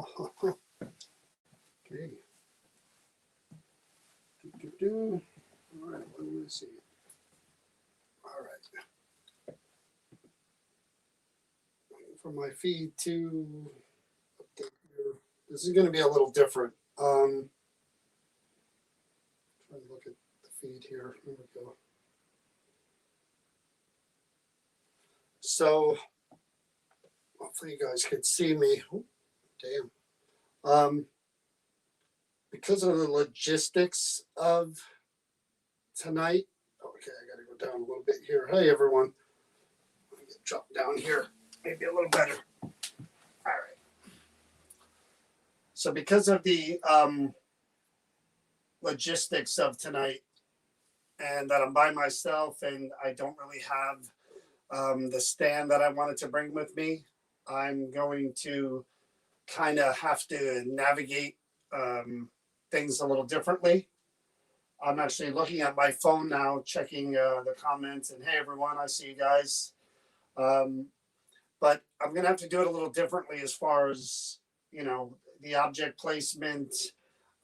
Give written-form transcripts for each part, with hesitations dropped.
Okay. All right, let me see. All right. For my feed to update here. This is going to be a little different. Trying to look at the feed here. Here we go. So hopefully you guys can see me. Oh, damn. Because of the logistics of tonight. Okay, I got to go down a little bit here. Hey, everyone. Let me get dropped down here. Maybe a little better. All right. So because of the logistics of tonight and that I'm by myself and I don't really have the stand that I wanted to bring with me, I'm going to kind of have to navigate things a little differently. I'm actually looking at my phone now, checking the comments, and hey, everyone, I see you guys. But I'm going to have to do it a little differently as far as, the object placement,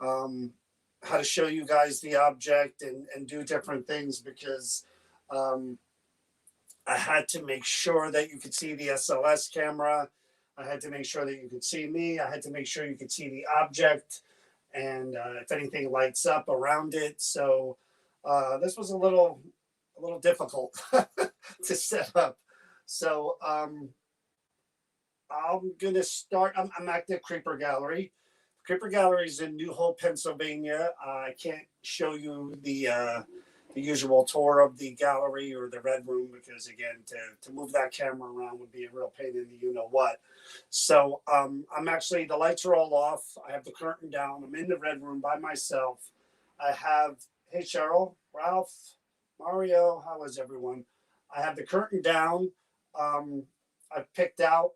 how to show you guys the object and do different things because I had to make sure that you could see the SLS camera. I had to make sure that you could see me. I had to make sure you could see the object and if anything lights up around it. So this was a little difficult to set up. So I'm gonna start. I'm at the Creeper Gallery. Creeper Gallery is in New Hope, Pennsylvania. I can't show you the usual tour of the gallery or the Red Room because again, to move that camera around would be a real pain in the you know what. So I'm actually, the lights are all off. I have the curtain down. I'm in the Red Room by myself. I have, hey Cheryl, Ralph, Mario, how is everyone? I have the curtain down. I've picked out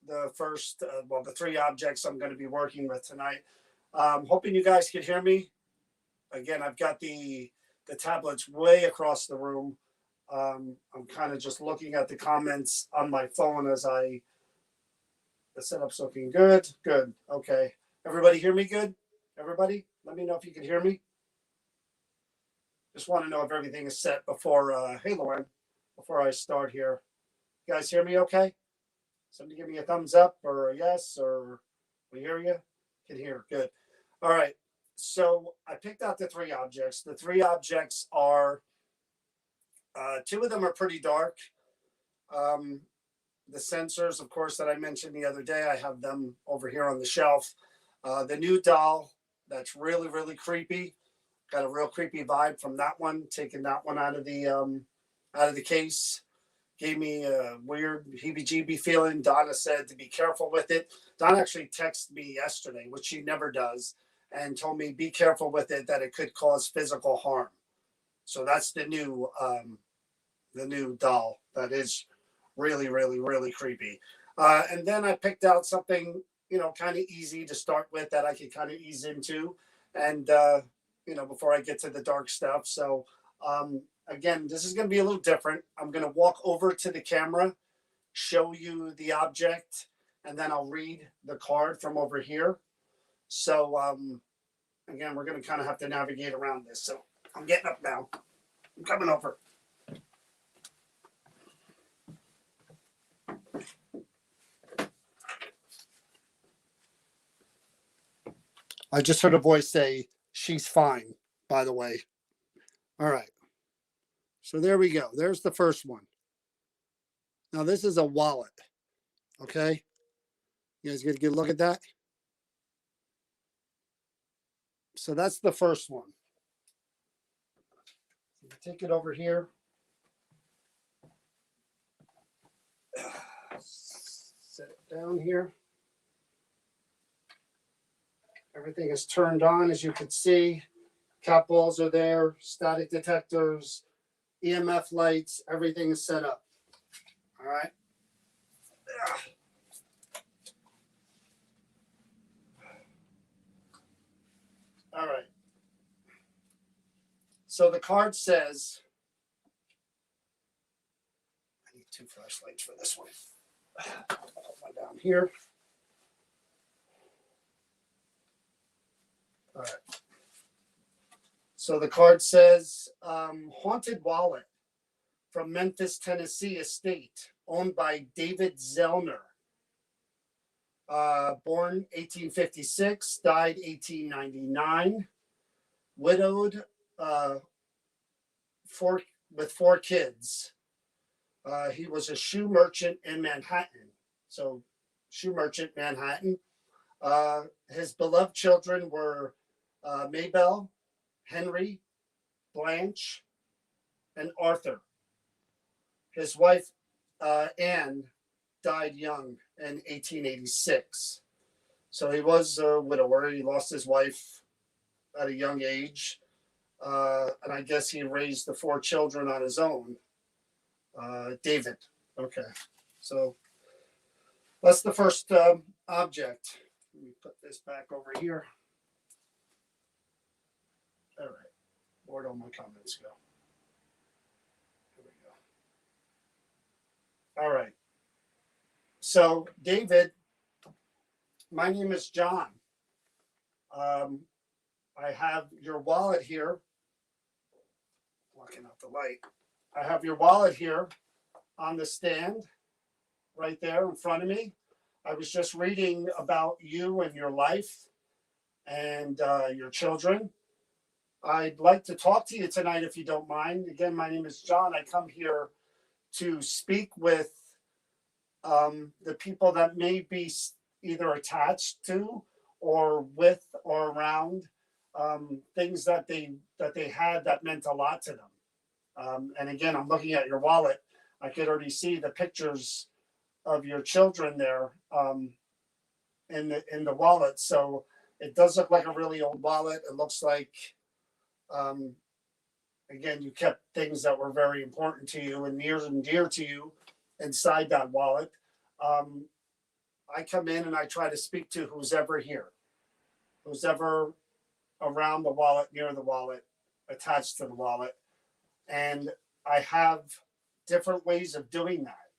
the first, the three objects I'm going to be working with tonight. Hoping you guys could hear me. Again, I've got the tablets way across the room. I'm kind of just looking at the comments on my phone as the setup's looking good. Good. Okay. Everybody hear me good? Everybody? Let me know if you can hear me. Just want to know if everything is set before, hey Lauren, before I start here. You guys hear me okay? Somebody give me a thumbs up or a yes, or we hear you? Can hear. Good. All right. So I picked out the three objects. The three objects are, two of them are pretty dark. The sensors, of course, that I mentioned the other day, I have them over here on the shelf. The new doll, that's really, really creepy. Got a real creepy vibe from that one. Taking that one out of the case gave me a weird heebie-jeebie feeling. Donna said to be careful with it. Donna actually texted me yesterday, which she never does, and told me be careful with it, that it could cause physical harm. So that's the new doll that is really, really, really creepy. And then I picked out something, kind of easy to start with that I could kind of ease into, and before I get to the dark stuff. So again, this is going to be a little different. I'm going to walk over to the camera, show you the object, and then I'll read the card from over here. So again, we're going to kind of have to navigate around this. So I'm getting up now. I'm coming over. I just heard a voice say, she's fine, by the way. All right. So there we go. There's the first one. Now this is a wallet. Okay. You guys get a good look at that? So that's the first one. Take it over here. Set it down here. Everything is turned on, as you can see. Cap balls are there, static detectors, EMF lights, everything is set up. All right. All right. So the card says, I need two flashlights for this one. I'll put one down here. All right. So the card says, haunted wallet from Memphis, Tennessee estate owned by David Zellner. Born 1856, died 1899. Widowed, with 4 kids. He was a shoe merchant in Manhattan. So, shoe merchant, Manhattan. His beloved children were Maybelle, Henry, Blanche, and Arthur. His wife, Anne, died young in 1886. So he was a widower. He lost his wife at a young age. And I guess he raised the 4 children on his own. David. Okay. So that's the first object. Let me put this back over here. All right. Where'd all my comments go? Here we go. All right. So, David, my name is John. I have your wallet here. Blocking out the light. I have your wallet here on the stand right there in front of me. I was just reading about you and your life and your children. I'd like to talk to you tonight if you don't mind. Again, my name is John. I come here to speak with the people that may be either attached to or with or around things that they had that meant a lot to them. And again, I'm looking at your wallet. I could already see the pictures of your children there in the wallet. So it does look like a really old wallet. It looks like, again, you kept things that were very important to you and near and dear to you inside that wallet. I come in and I try to speak to who's ever here, who's ever around the wallet, near the wallet, attached to the wallet. And I have different ways of doing that.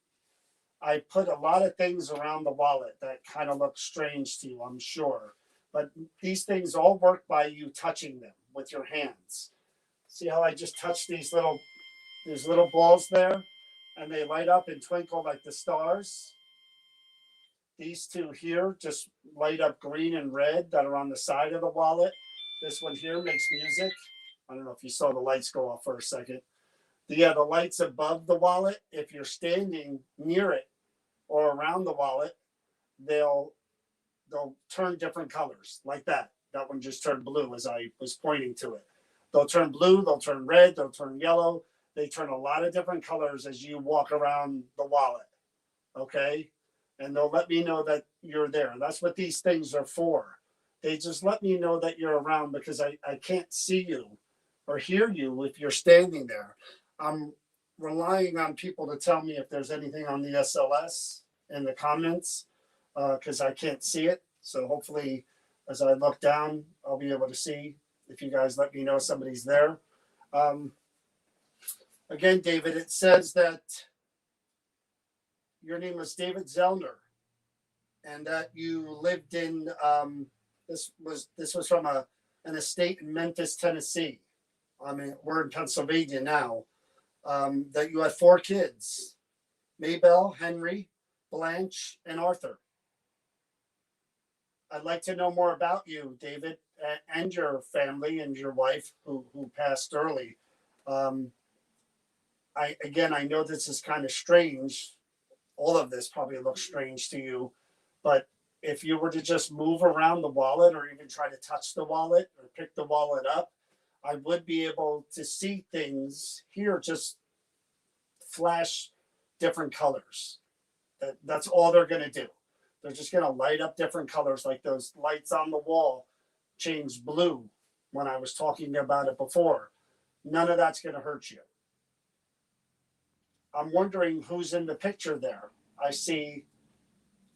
I put a lot of things around the wallet that kind of look strange to you, I'm sure. But these things all work by you touching them with your hands. See how I just touched these little balls there? And they light up and twinkle like the stars. These 2 here just light up green and red that are on the side of the wallet. This one here makes music. I don't know if you saw the lights go off for a second. The lights above the wallet, if you're standing near it or around the wallet, they'll turn different colors like that. That one just turned blue as I was pointing to it. They'll turn blue, they'll turn red, they'll turn yellow. They turn a lot of different colors as you walk around the wallet. Okay? And they'll let me know that you're there. That's what these things are for. They just let me know that you're around because I can't see you or hear you if you're standing there. I'm relying on people to tell me if there's anything on the SLS in the comments because I can't see it. So hopefully as I look down, I'll be able to see if you guys let me know somebody's there. Again, David, it says that your name was David Zellner and that you lived in, this was from an estate in Memphis, Tennessee. I mean, we're in Pennsylvania now. That you had 4 kids, Maybelle, Henry, Blanche, and Arthur. I'd like to know more about you, David, and your family and your wife who passed early. I know this is kind of strange. All of this probably looks strange to you, but if you were to just move around the wallet or even try to touch the wallet or pick the wallet up, I would be able to see things here just flash different colors. That's all they're going to do. They're just going to light up different colors, like those lights on the wall changed blue when I was talking about it before. None of that's going to hurt you. I'm wondering who's in the picture there. I see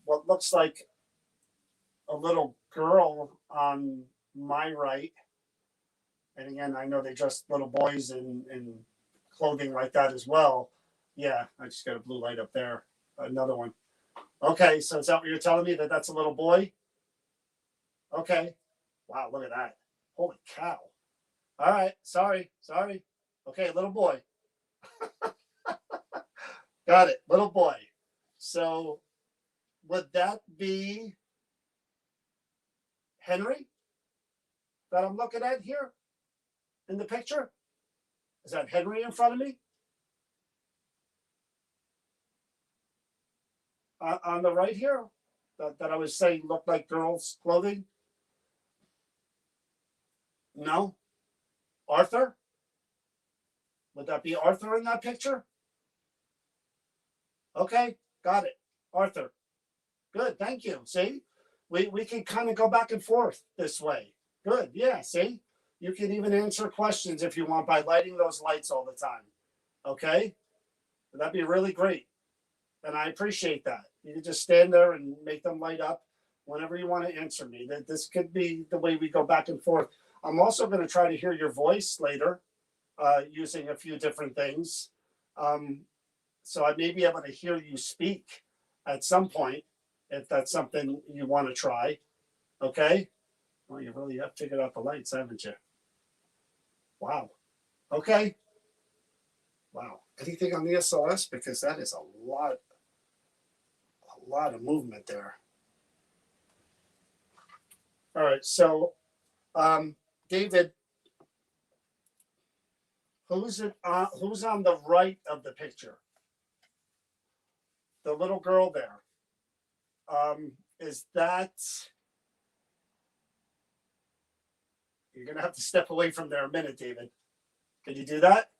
what looks like a little girl on my right. And again, I know they dress little boys in clothing like that as well. Yeah, I just got a blue light up there. Another one. Okay, so is that what you're telling me, that that's a little boy? Okay. Wow, look at that. Holy cow. All right. Sorry. Okay, little boy. Got it. Little boy. So would that be Henry that I'm looking at here in the picture? Is that Henry in front of me? On the right here? That I was saying looked like girls' clothing? No? Arthur? Would that be Arthur in that picture? Okay, got it. Arthur. Good, thank you. See? We can kind of go back and forth this way. Good, yeah, see? You can even answer questions if you want by lighting those lights all the time. Okay? That'd be really great. And I appreciate that. You can just stand there and make them light up whenever you want to answer me. That this could be the way we go back and forth. I'm also going to try to hear your voice later using a few different things. So I may be able to hear you speak at some point if that's something you want to try. Okay? Well, you really have figured out the lights, haven't you? Wow. Okay. Wow. Anything on the SLS? Because that is a lot of movement there. All right. So, David, who's on the right of the picture? The little girl there. Is that? You're gonna have to step away from there a minute, David. Can you do that?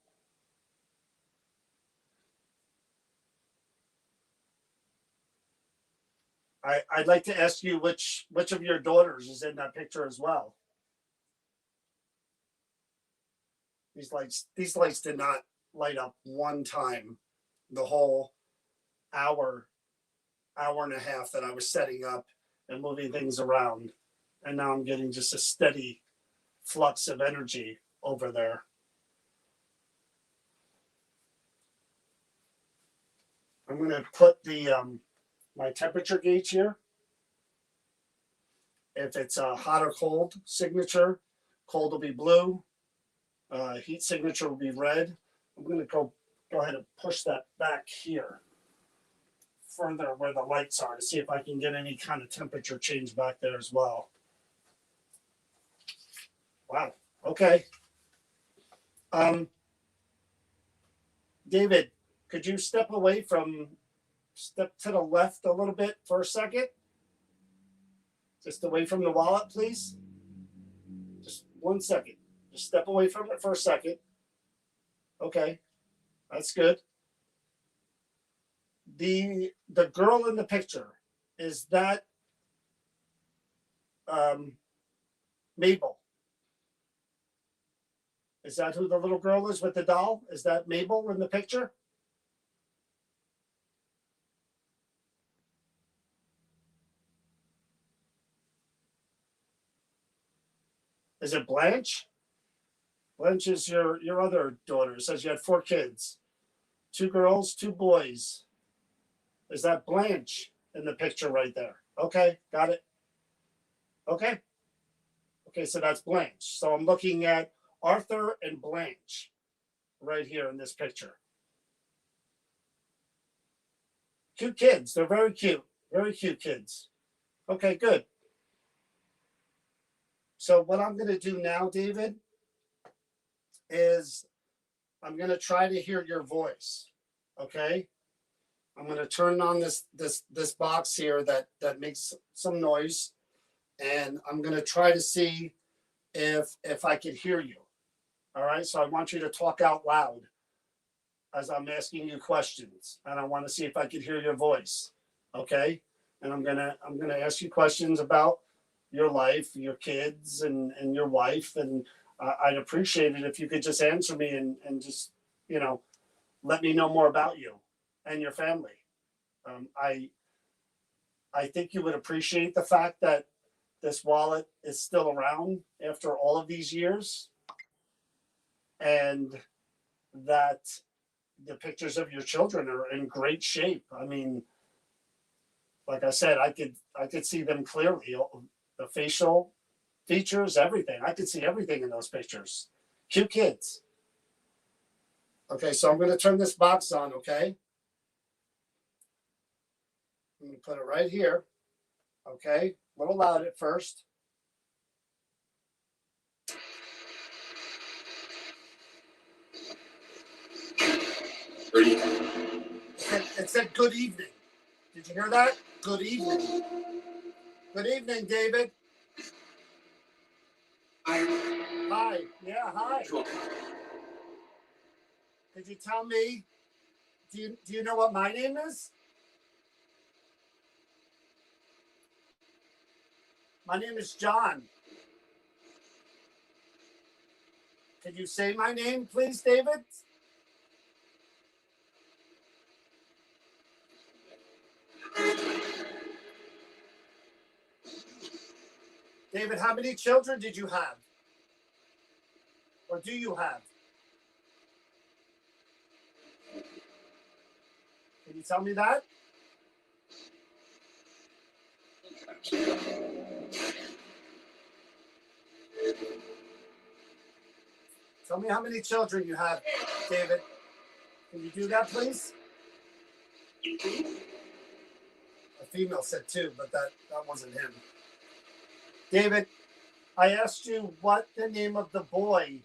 I'd like to ask you which of your daughters is in that picture as well. These lights did not light up one time the whole hour and a half that I was setting up and moving things around. And now I'm getting just a steady flux of energy over there. I'm going to put the my temperature gauge here. If it's a hot or cold signature, cold will be blue. Heat signature will be red. I'm going to go ahead and push that back here further where the lights are to see if I can get any kind of temperature change back there as well. Wow. Okay. David, could you step to the left a little bit for a second? Just away from the wallet, please. Just 1 second. Just step away from it for a second. Okay. That's good. The girl in the picture, is that Mabel? Is that who the little girl is with the doll? Is that Mabel in the picture? Is it Blanche? Blanche is your other daughter. It says you had 4 kids. 2 girls, 2 boys. Is that Blanche in the picture right there? Okay, got it. Okay. Okay, so that's Blanche. So I'm looking at Arthur and Blanche right here in this picture. Cute kids. They're very cute. Very cute kids. Okay, good. So what I'm going to do now, David, is I'm going to try to hear your voice. Okay? I'm going to turn on this box here that makes some noise, and I'm going to try to see if I can hear you. All right? So I want you to talk out loud as I'm asking you questions, and I want to see if I can hear your voice. Okay? And I'm gonna ask you questions about your life, your kids, and your wife, and I'd appreciate it if you could just answer me and just let me know more about you and your family. I think you would appreciate the fact that this wallet is still around after all of these years, and that the pictures of your children are in great shape. I mean, like I said, I could see them clearly. The facial features, everything. I could see everything in those pictures. Cute kids. Okay, so I'm going to turn this box on, okay? I'm going to put it right here. Okay, a little loud at first. It said good evening. Did you hear that? Good evening. Good evening, David. Hi. Yeah, hi. Could you tell me, do you know what my name is? My name is John. Could you say my name, please, David? David, how many children did you have? Or do you have? Can you tell me that? Tell me how many children you have, David. Can you do that, please? A female said two, but that wasn't him. David, I asked you what the name of the boy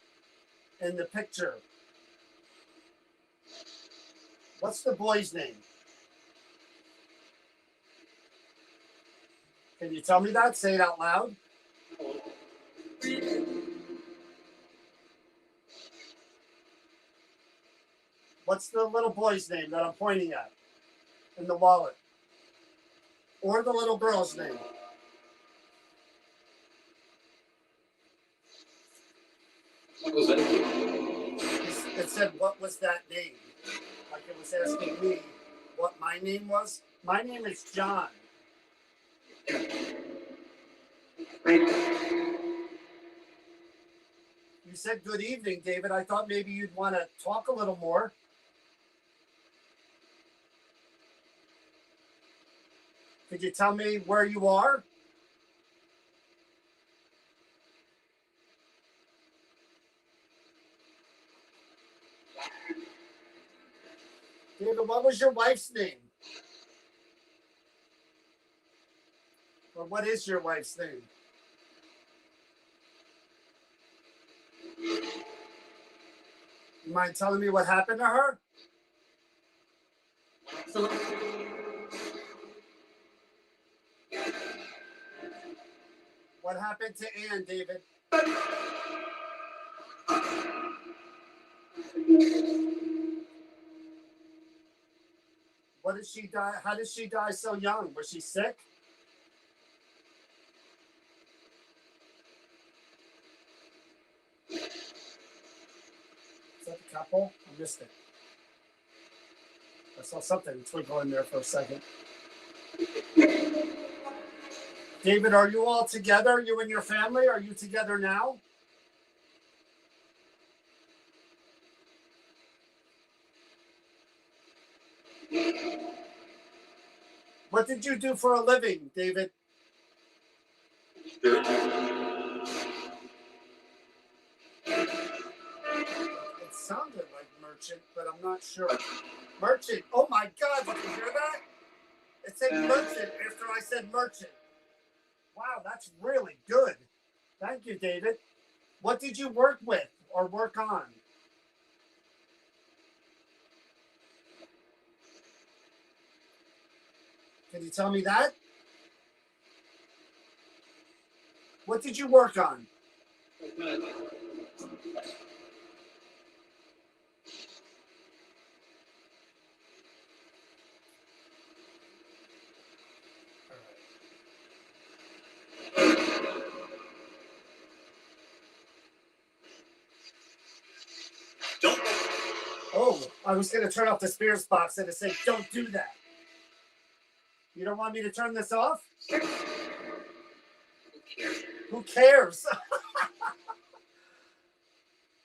in the picture. What's the boy's name? Can you tell me that? Say it out loud. What's the little boy's name that I'm pointing at in the wallet? Or the little girl's name? It said, what was that name? Like it was asking me what my name was. My name is John. You said good evening, David. I thought maybe you'd want to talk a little more. Could you tell me where you are? David, what was your wife's name? Or what is your wife's name? You mind telling me what happened to her? What happened to Anne, David? What did she die? How did she die so young? Was she sick? Is that the couple? I missed it. I saw something twinkle in there for a second. David, are you all together? You and your family? Are you together now? What did you do for a living, David? It sounded like merchant, but I'm not sure. Merchant. Oh my God, did you hear that? It said merchant after I said merchant. Wow, that's really good. Thank you, David. What did you work with or work on? Can you tell me that? What did you work on? Oh, I was going to turn off the Spears box and it said, don't do that. You don't want me to turn this off? Who cares?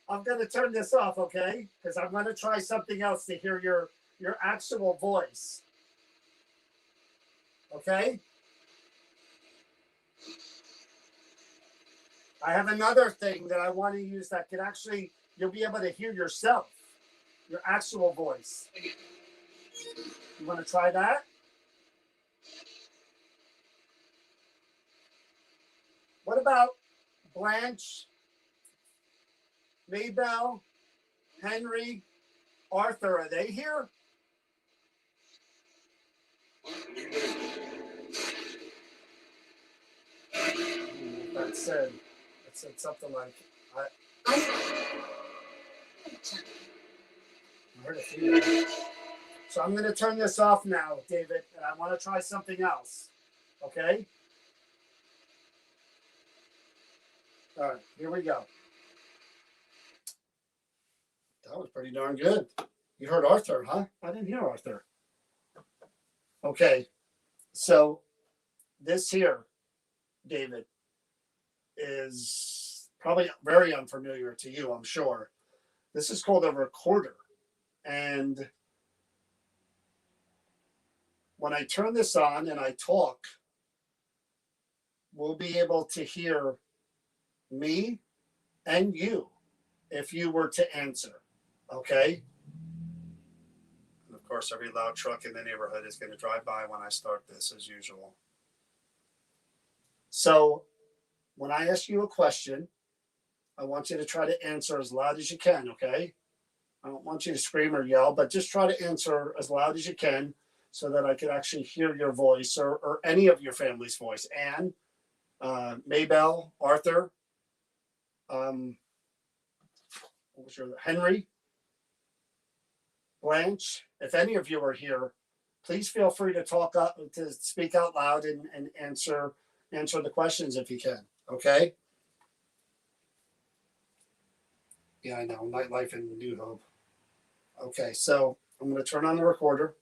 I'm going to turn this off, okay? Because I'm going to try something else to hear your actual voice. Okay? I have another thing that I want to use that could actually, you'll be able to hear yourself, your actual voice. You want to try that? What about Blanche, Maybell, Henry, Arthur? Are they here? That said something like, I heard a few. So I'm going to turn this off now, David, and I want to try something else. Okay? All right, here we go. That was pretty darn good. You heard Arthur, huh? I didn't hear Arthur. Okay, so this here, David, is probably very unfamiliar to you, I'm sure. This is called a recorder. And when I turn this on and I talk, we'll be able to hear me and you if you were to answer. Okay? And of course, every loud truck in the neighborhood is going to drive by when I start this, as usual. So when I ask you a question, I want you to try to answer as loud as you can, okay? I don't want you to scream or yell, but just try to answer as loud as you can so that I could actually hear your voice or any of your family's voice. Anne, Maybell, Arthur, what was your Henry, Blanche. If any of you are here, please feel free to talk up, to speak out loud and answer the questions if you can. Okay. Yeah, I know. Nightlife in New Hope. Okay, so I'm going to turn on the recorder.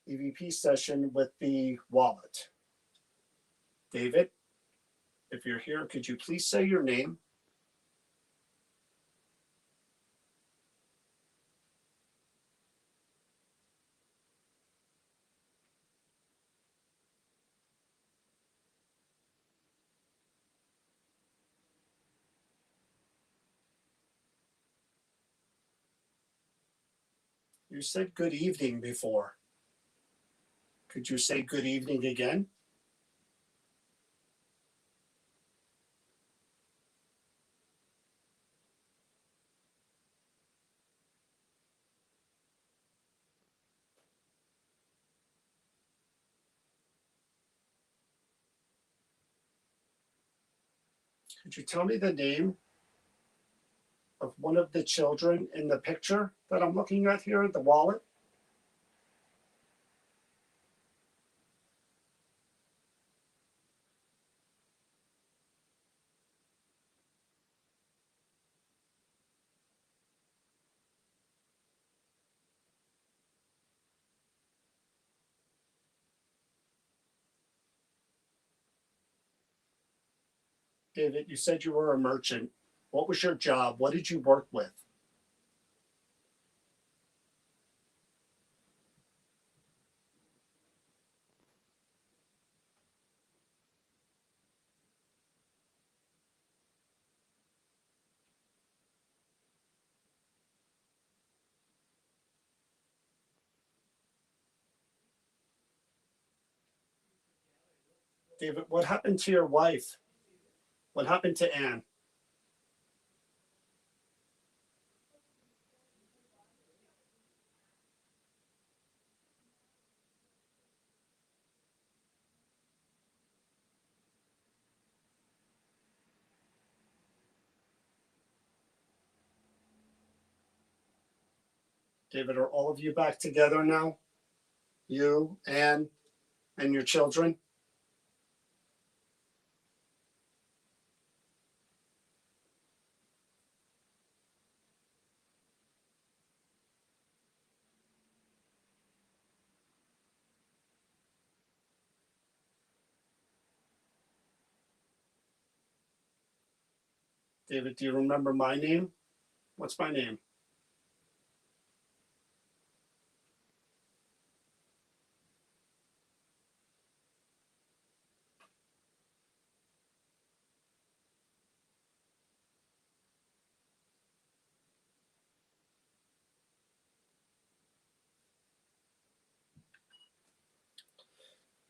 EVP session with the wallet. David, if you're here, could you please say your name? You said good evening before. Could you say good evening again? Could you tell me the name of one of the children in the picture that I'm looking at here, the wallet? David, you said you were a merchant. What was your job? What did you work with? David, what happened to your wife? What happened to Anne? David, are all of you back together now? You, Anne, and your children? David, do you remember my name? What's my name?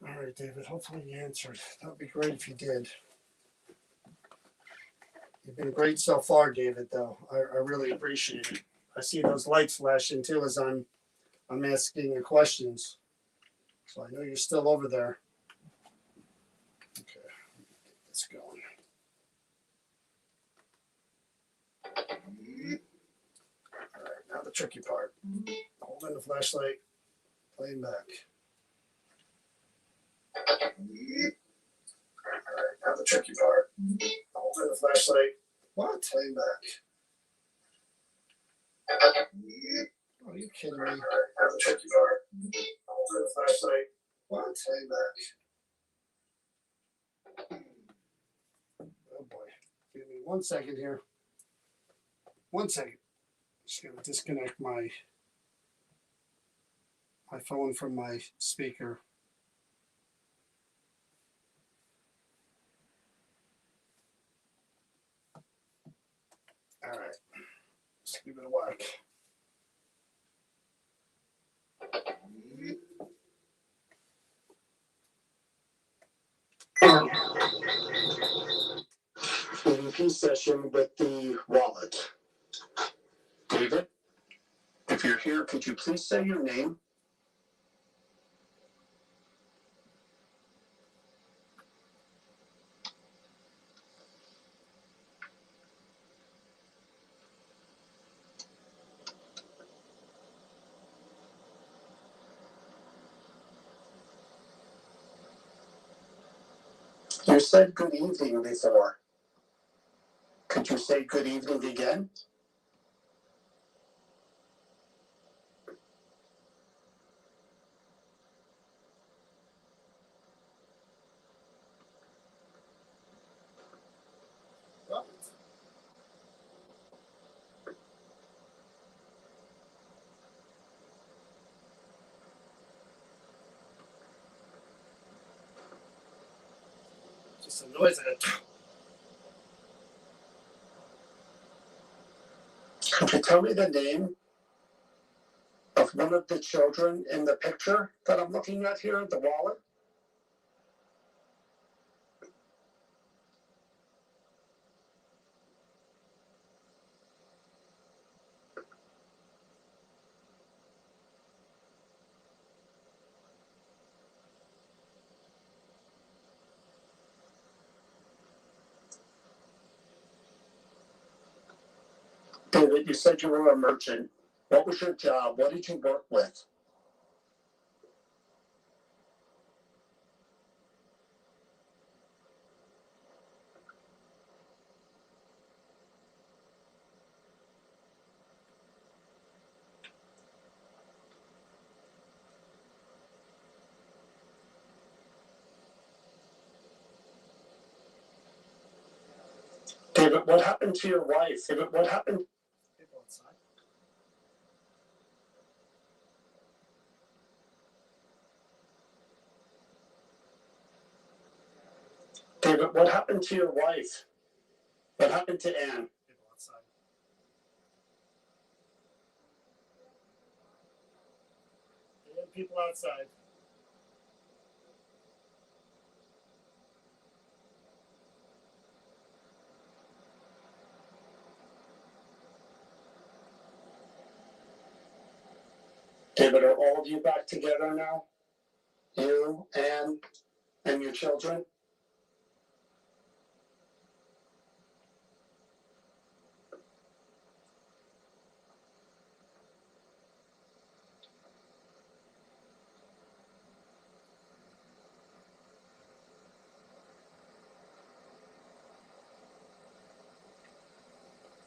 All right, David, hopefully you answered. That would be great if you did. You've been great so far, David, though. I really appreciate it. I see those lights flashing too as I'm asking you questions. So I know you're still over there. Okay, get this going. All right, now the tricky part. Holding the flashlight, playing back. All right, now the tricky part. Holding the flashlight. What? Playing back. Oh, are you kidding me? All right, now the tricky part. Holding the flashlight. What? Playing back. Oh boy. Give me 1 second here. 1 second. Just gonna disconnect my phone from my speaker. All right. Let's give it a whack. EVP session with the wallet. David, if you're here, could you please say your name? You said good evening before. Could you say good evening again? What? Just a noise. Could you tell me the name of one of the children in the picture that I'm looking at here, the wallet? David, you said you were a merchant. What was your job? What did you work with? David, what happened to your wife? David, what happened? David, what happened to your wife? What happened to Anne? People outside. People outside. David, are all of you back together now? You, Anne, and your children?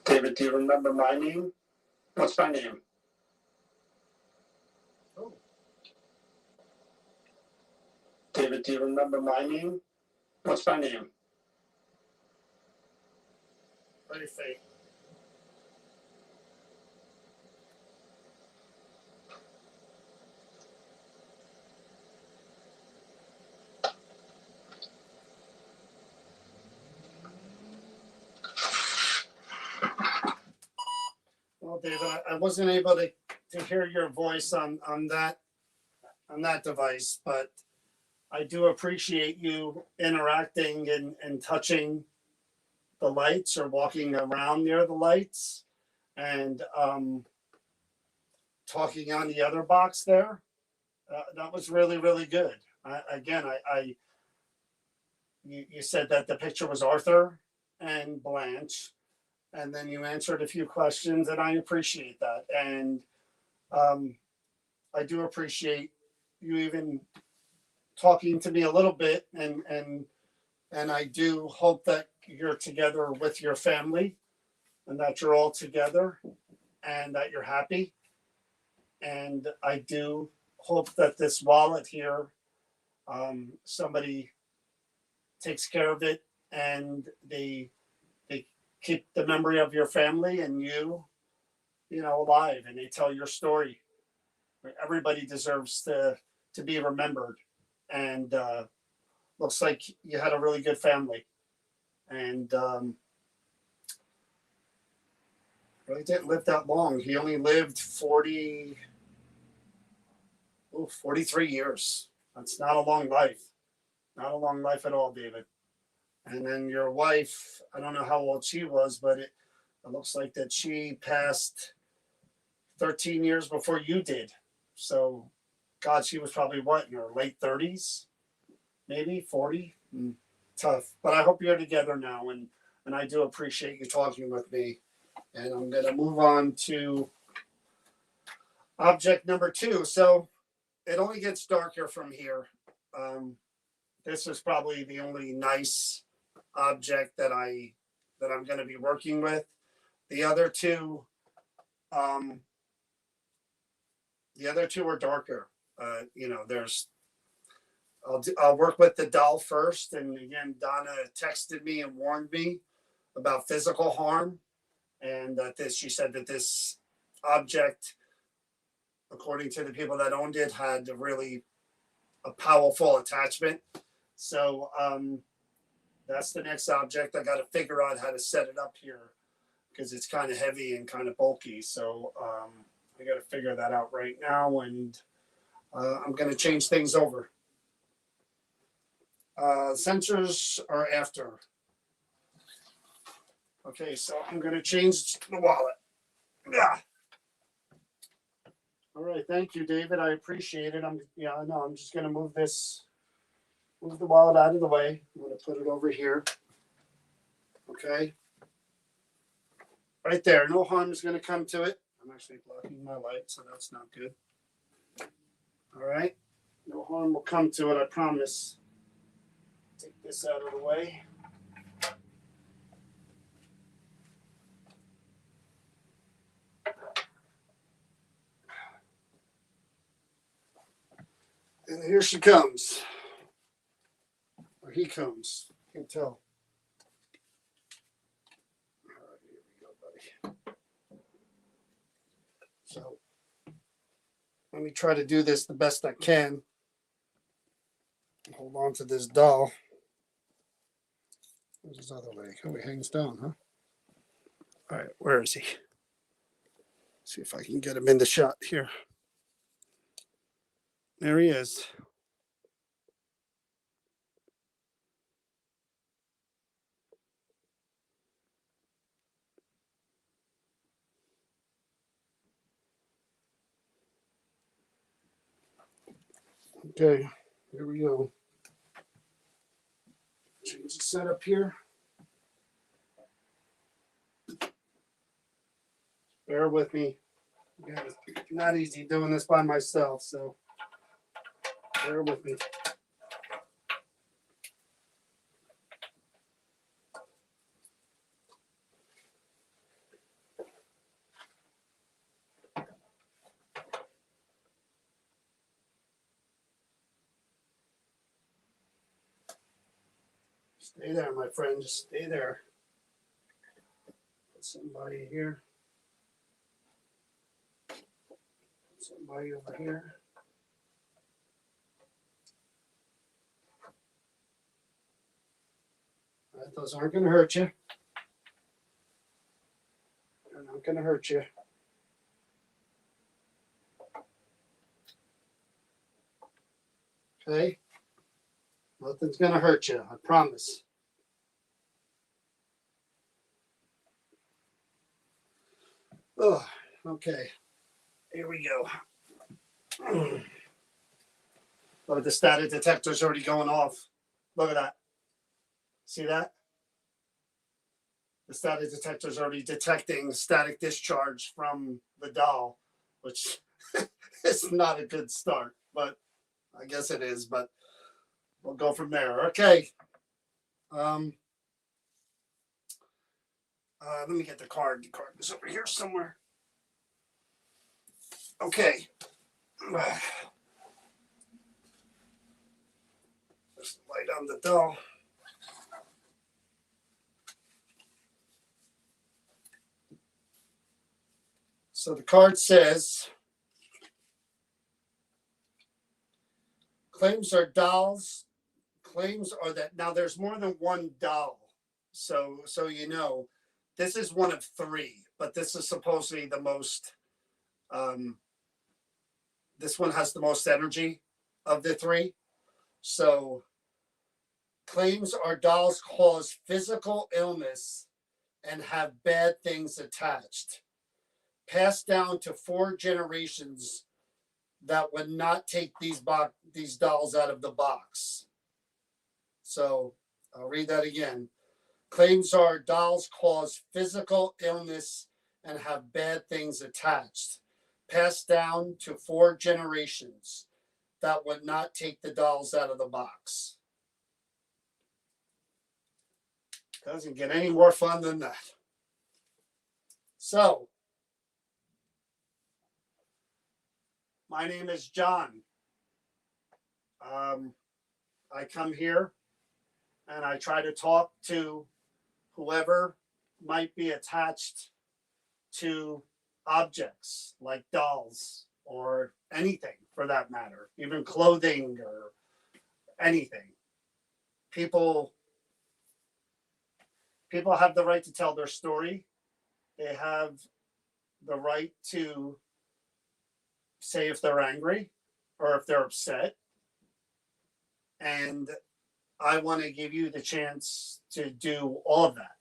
David, do you remember my name? What's my name? Oh. David, do you remember my name? What's my name? What do you think? Well, David, I wasn't able to hear your voice on that device, but I do appreciate you interacting and touching the lights or walking around near the lights and talking on the other box there. That was really, really good. You said that the picture was Arthur and Blanche, and then you answered a few questions, and I appreciate that. And um, I do appreciate you even talking to me a little bit, and I do hope that you're together with your family, and that you're all together, and that you're happy. And I do hope that this wallet here, somebody takes care of it, and they keep the memory of your family and you know, alive, and they tell your story. Everybody deserves to be remembered, and looks like you had a really good family, and really didn't live that long. He only lived 43 years. That's not a long life. Not a long life at all, David. And then your wife, I don't know how old she was, but it looks like that she passed 13 years before you did. So, God, she was probably what, in her late 30s, maybe 40? Tough. But I hope you're together now, and I do appreciate you talking with me. And I'm going to move on to object number 2. So, it only gets darker from here. This is probably the only nice object that I'm going to be working with. The other two, are darker. You know, I'll work with the doll first, and again, Donna texted me and warned me about physical harm, and that she said that this object, according to the people that owned it, had really a powerful attachment. So that's the next object. I got to figure out how to set it up here because it's kind of heavy and kind of bulky. So I got to figure that out right now, and I'm going to change things over. Sensors are after. Okay, so I'm going to change the wallet. Yeah. All right, thank you, David. I appreciate it. I'm just going to move the wallet out of the way. I'm going to put it over here. Okay. Right there. No harm is going to come to it. I'm actually blocking my light, so that's not good. All right. No harm will come to it, I promise. Take this out of the way. And here she comes. Or he comes. I can tell. All right, here we go, buddy. So let me try to do this the best I can. Hold on to this doll. Where's his other leg? Oh, he hangs down, huh? All right, where is he? See if I can get him in the shot here. There he is. Okay, here we go. Change the setup here. Bear with me. Again, it's not easy doing this by myself, so bear with me. Stay there, my friend. Just stay there. Put somebody here. Put somebody over here. All right, those aren't going to hurt you. They're not going to hurt you. Okay. Nothing's going to hurt you, I promise. Oh, okay. Here we go. Oh, the static detector's already going off. Look at that. See that? The static detector's already detecting static discharge from the doll, which is not a good start, but I guess it is, but we'll go from there. Okay. Let me get the card. The card is over here somewhere. Okay. There's the light on the doll. So the card says, claims are dolls. Claims are that now there's more than one doll. So you know, this is one of three, but this is supposedly the most, this one has the most energy of the three. So claims our dolls cause physical illness and have bad things attached. Passed down to 4 generations that would not take these dolls out of the box. So I'll read that again. Claims our dolls cause physical illness and have bad things attached. Passed down to 4 generations that would not take the dolls out of the box. Doesn't get any more fun than that. So, my name is John. I come here and I try to talk to whoever might be attached to objects like dolls or anything for that matter, even clothing or anything. People have the right to tell their story. They have the right to say if they're angry or if they're upset. And I want to give you the chance to do all of that.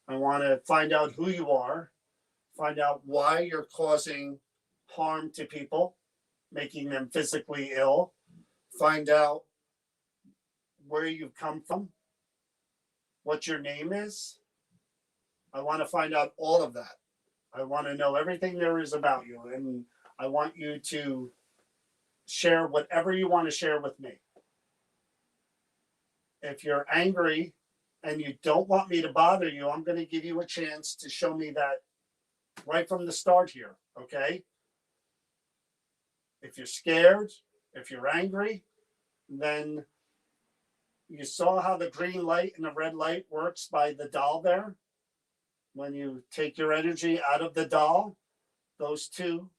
I want to find out who you are, find out why you're causing harm to people, making them physically ill, find out where you've come from, what your name is. I want to find out all of that. I want to know everything there is about you, and I want you to share whatever you want to share with me. If you're angry and you don't want me to bother you, I'm going to give you a chance to show me that right from the start here, okay? If you're scared, if you're angry, then you saw how the green light and the red light works by the doll there. When you take your energy out of the doll, those 2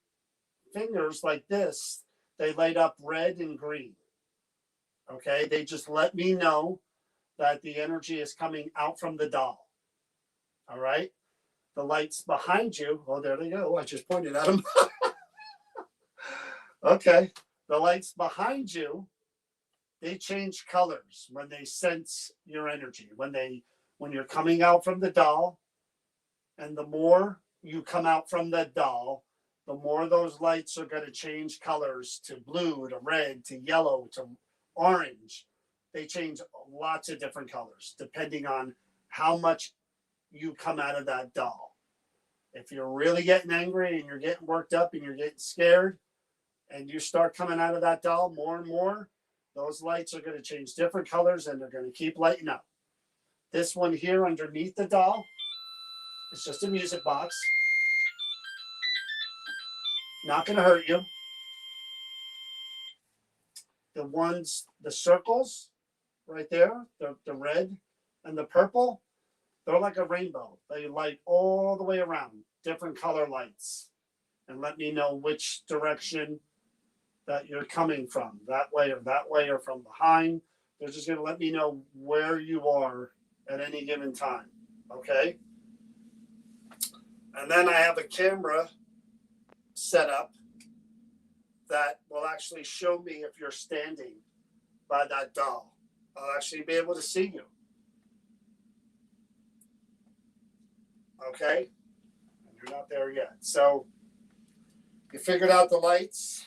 fingers like this, they light up red and green. Okay, they just let me know that the energy is coming out from the doll. All right, the lights behind you, oh, there they go. I just pointed at them. Okay, the lights behind you, they change colors when they sense your energy, when you're coming out from the doll. And the more you come out from the doll, the more those lights are going to change colors to blue, to red, to yellow, to orange. They change lots of different colors depending on how much you come out of that doll. If you're really getting angry and you're getting worked up and you're getting scared and you start coming out of that doll more and more, those lights are going to change different colors and they're going to keep lighting up. This one here underneath the doll, it's just a music box. Not going to hurt you. The circles right there, the red and the purple, they're like a rainbow. They light all the way around, different color lights, and let me know which direction that you're coming from, that way or from behind. They're just going to let me know where you are at any given time. Okay? And then I have a camera set up that will actually show me if you're standing by that doll. I'll actually be able to see you. Okay? And you're not there yet. So you figured out the lights.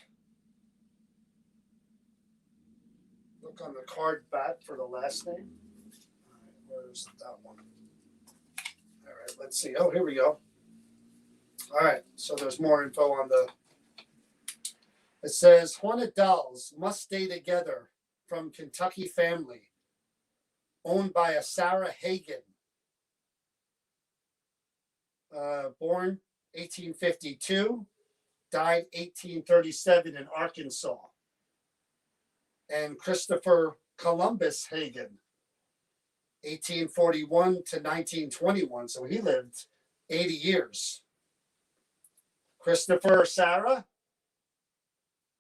Look on the card back for the last name. All right, where's that one? All right, let's see. Oh, here we go. All right, so there's more info on the. It says haunted dolls must stay together from Kentucky family, owned by a Sarah Hagen, born 1852, died 1837 in Arkansas, and Christopher Columbus Hagen, 1841 to 1921. So he lived 80 years. Christopher, Sarah,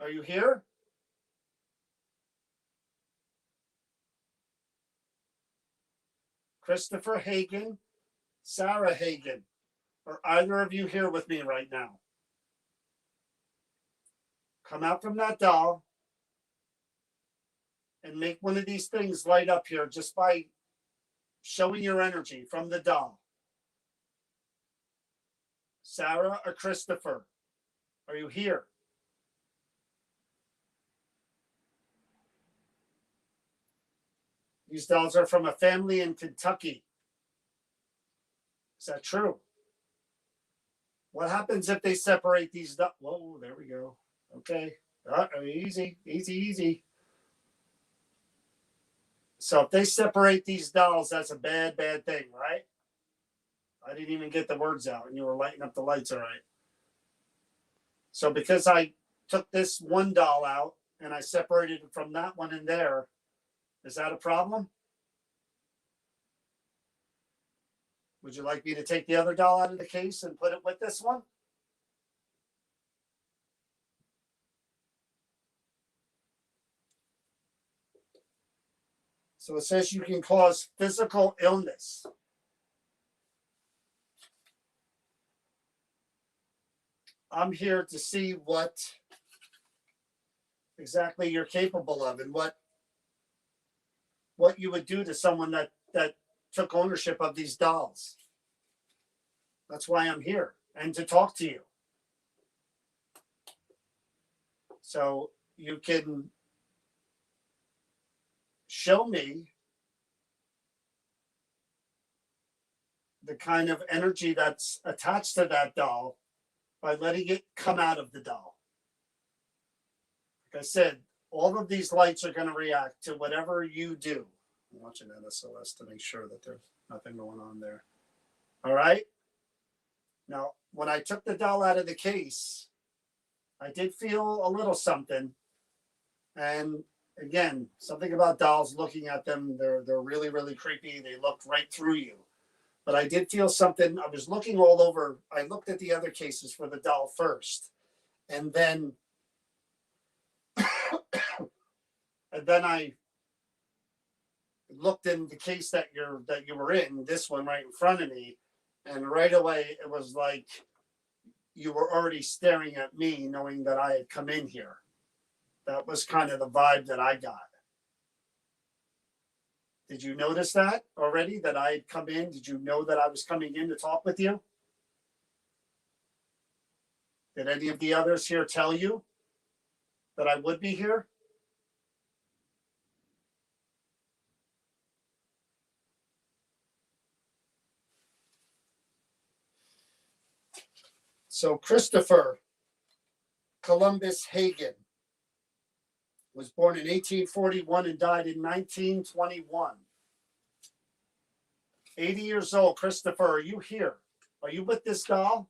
are you here? Christopher Hagen, Sarah Hagen. Are either of you here with me right now? Come out from that doll and make one of these things light up here just by showing your energy from the doll. Sarah or Christopher, are you here? These dolls are from a family in Kentucky. Is that true? What happens if they separate these dolls? Whoa, there we go. Okay. Easy, easy, easy. So if they separate these dolls, that's a bad, bad thing, right? I didn't even get the words out and you were lighting up the lights all right. So because I took this one doll out and I separated it from that one in there, is that a problem? Would you like me to take the other doll out of the case and put it with this one? So it says you can cause physical illness. I'm here to see what exactly you're capable of and what you would do to someone that took ownership of these dolls. That's why I'm here, and to talk to you. So you can show me the kind of energy that's attached to that doll by letting it come out of the doll. Like I said, all of these lights are going to react to whatever you do. I'm watching NSOS to make sure that there's nothing going on there. All right. Now, when I took the doll out of the case, I did feel a little something. And again, something about dolls, looking at them, they're really, really creepy. They look right through you. But I did feel something. I was looking all over. I looked at the other cases for the doll first. And then I looked in the case that you were in, this one right in front of me, and right away it was like you were already staring at me, knowing that I had come in here. That was kind of the vibe that I got. Did you notice that already, that I had come in? Did you know that I was coming in to talk with you? Did any of the others here tell you that I would be here? So Christopher Columbus Hagen was born in 1841 and died in 1921. 80 years old. Christopher, are you here? Are you with this doll?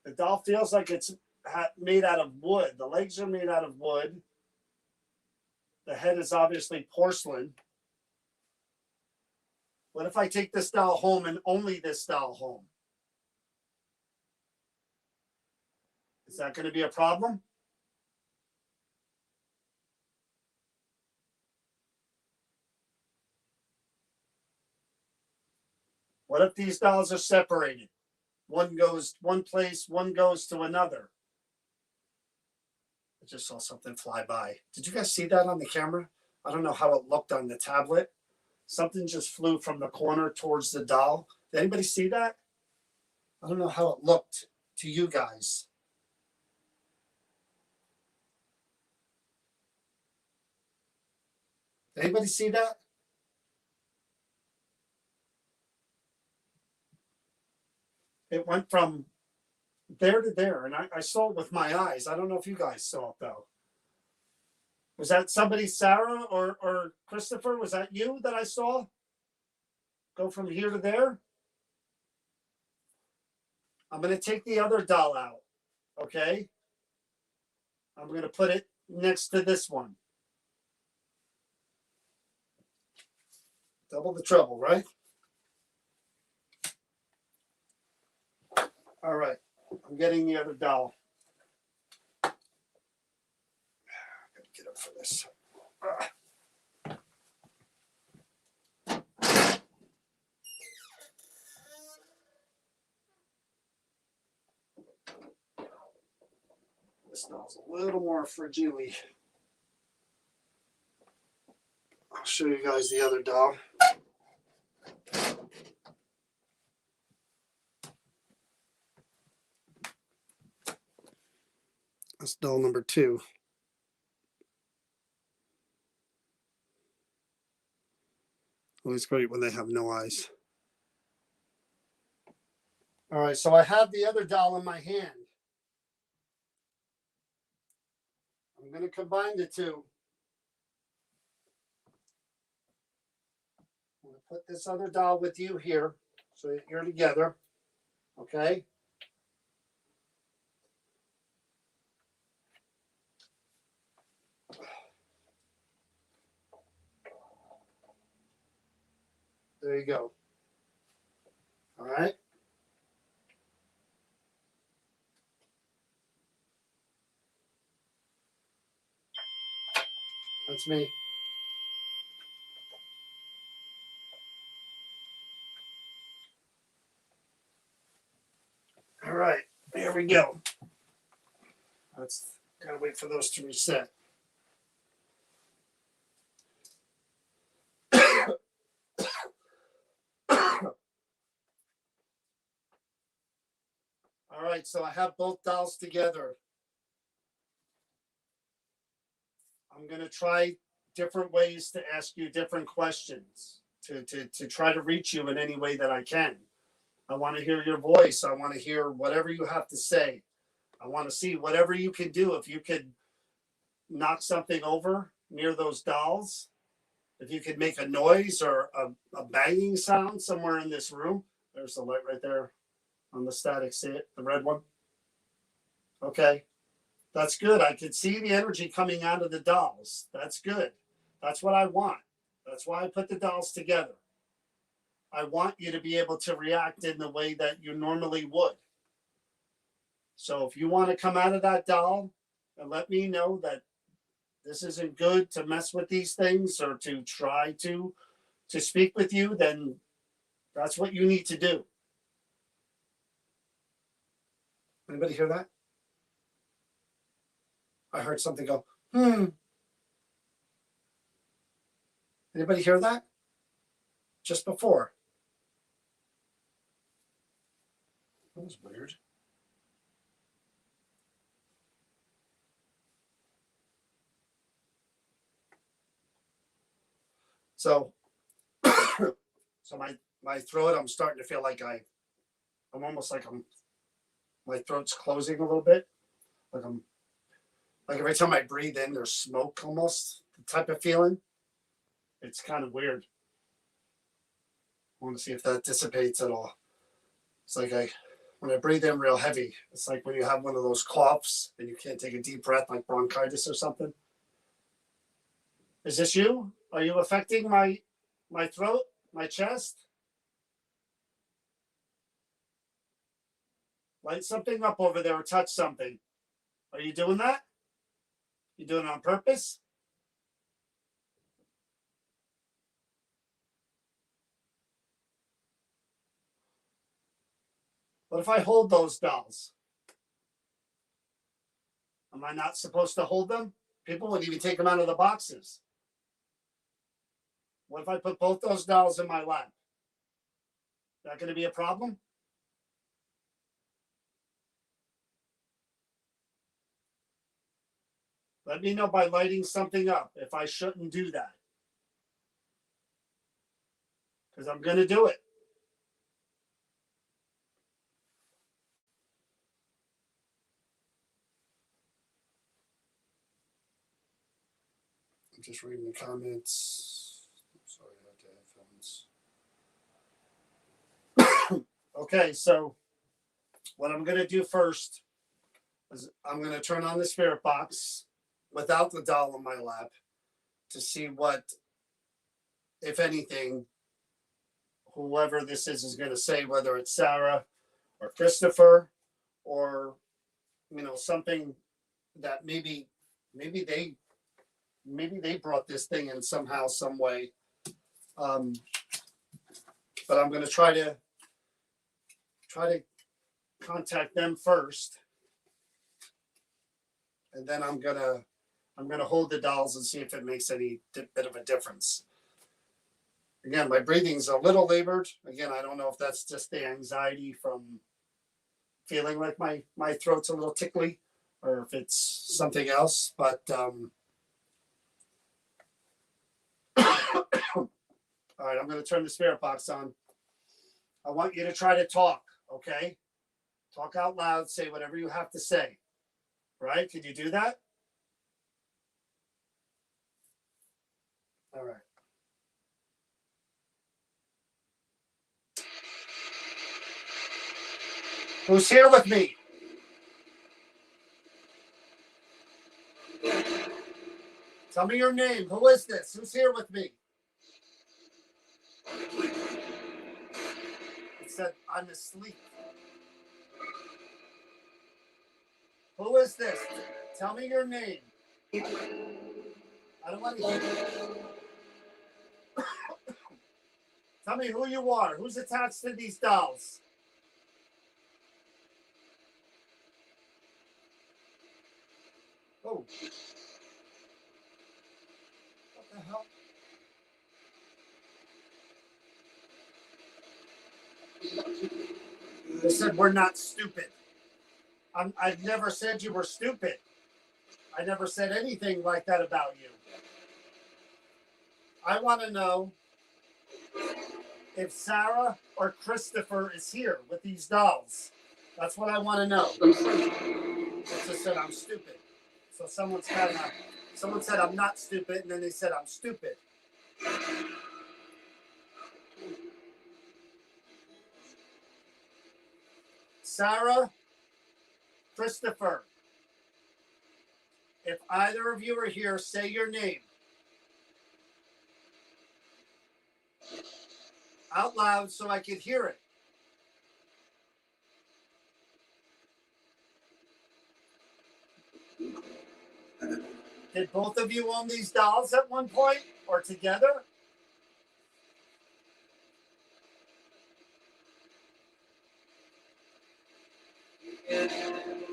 The doll feels like it's made out of wood. The legs are made out of wood. The head is obviously porcelain. What if I take this doll home and only this doll home? Is that going to be a problem? What if these dolls are separated? One goes one place, one goes to another. I just saw something fly by. Did you guys see that on the camera? I don't know how it looked on the tablet. Something just flew from the corner towards the doll. Did anybody see that? I don't know how it looked to you guys. Did anybody see that? It went from there to there, and I saw it with my eyes. I don't know if you guys saw it, though. Was that somebody, Sarah or Christopher? Was that you that I saw go from here to there? I'm going to take the other doll out, okay? I'm going to put it next to this one. Double the trouble, right? All right. I'm getting the other doll. I gotta get up for this. This doll's a little more fragile. I'll show you guys the other doll. That's doll number 2. Always great when they have no eyes. All right, so I have the other doll in my hand. I'm going to combine the two. I'm going to put this other doll with you here so that you're together. Okay? There you go. All right? That's me. All right, there we go. Let's gotta wait for those to reset. All right, so I have both dolls together. I'm gonna try different ways to ask you different questions to try to reach you in any way that I can. I want to hear your voice. I want to hear whatever you have to say. I want to see whatever you can do. If you could knock something over near those dolls, if you could make a noise or a banging sound somewhere in this room. There's the light right there on the static. See it? The red one? Okay. That's good. I can see the energy coming out of the dolls. That's good. That's what I want. That's why I put the dolls together. I want you to be able to react in the way that you normally would. So if you want to come out of that doll and let me know that this isn't good to mess with these things or to try to speak with you, then that's what you need to do. Anybody hear that? I heard something go, Anybody hear that? Just before. That was weird. So, so my throat, I'm starting to feel like I'm almost like my throat's closing a little bit. Like every time I breathe in, there's smoke almost, the type of feeling. It's kind of weird. I want to see if that dissipates at all. It's like when I breathe in real heavy, it's like when you have one of those coughs and you can't take a deep breath, like bronchitis or something. Is this you? Are you affecting my throat, my chest? Light something up over there or touch something. Are you doing that? You doing it on purpose? What if I hold those dolls? Am I not supposed to hold them? People wouldn't even take them out of the boxes. What if I put both those dolls in my lap? Is that going to be a problem? Let me know by lighting something up if I shouldn't do that. Because I'm going to do it. I'm just reading the comments. Sorry, I have headphones. Okay, so what I'm going to do first is I'm going to turn on the spirit box without the doll in my lap to see what, if anything, whoever this is going to say, whether it's Sarah or Christopher or, you know, something that maybe they brought this thing in somehow, some way. But I'm going to try to contact them first, and then I'm gonna hold the dolls and see if it makes any bit of a difference. Again, my breathing's a little labored. Again, I don't know if that's just the anxiety from feeling like my throat's a little tickly, or if it's something else. But all right, I'm going to turn the spirit box on. I want you to try to talk, okay? Talk out loud, say whatever you have to say. Right? Could you do that? All right. Who's here with me? Tell me your name. Who is this? Who's here with me? It said, I'm asleep. Who is this? Tell me your name. I don't want to hear you. Tell me who you are. Who's attached to these dolls? Oh. What the hell? They said we're not stupid. I've never said you were stupid. I never said anything like that about you. I want to know if Sarah or Christopher is here with these dolls. That's what I want to know. It just said I'm stupid. So someone said I'm not stupid, and then they said I'm stupid. Sarah, Christopher, if either of you are here, say your name. Out loud so I could hear it. Did both of you own these dolls at one point or together?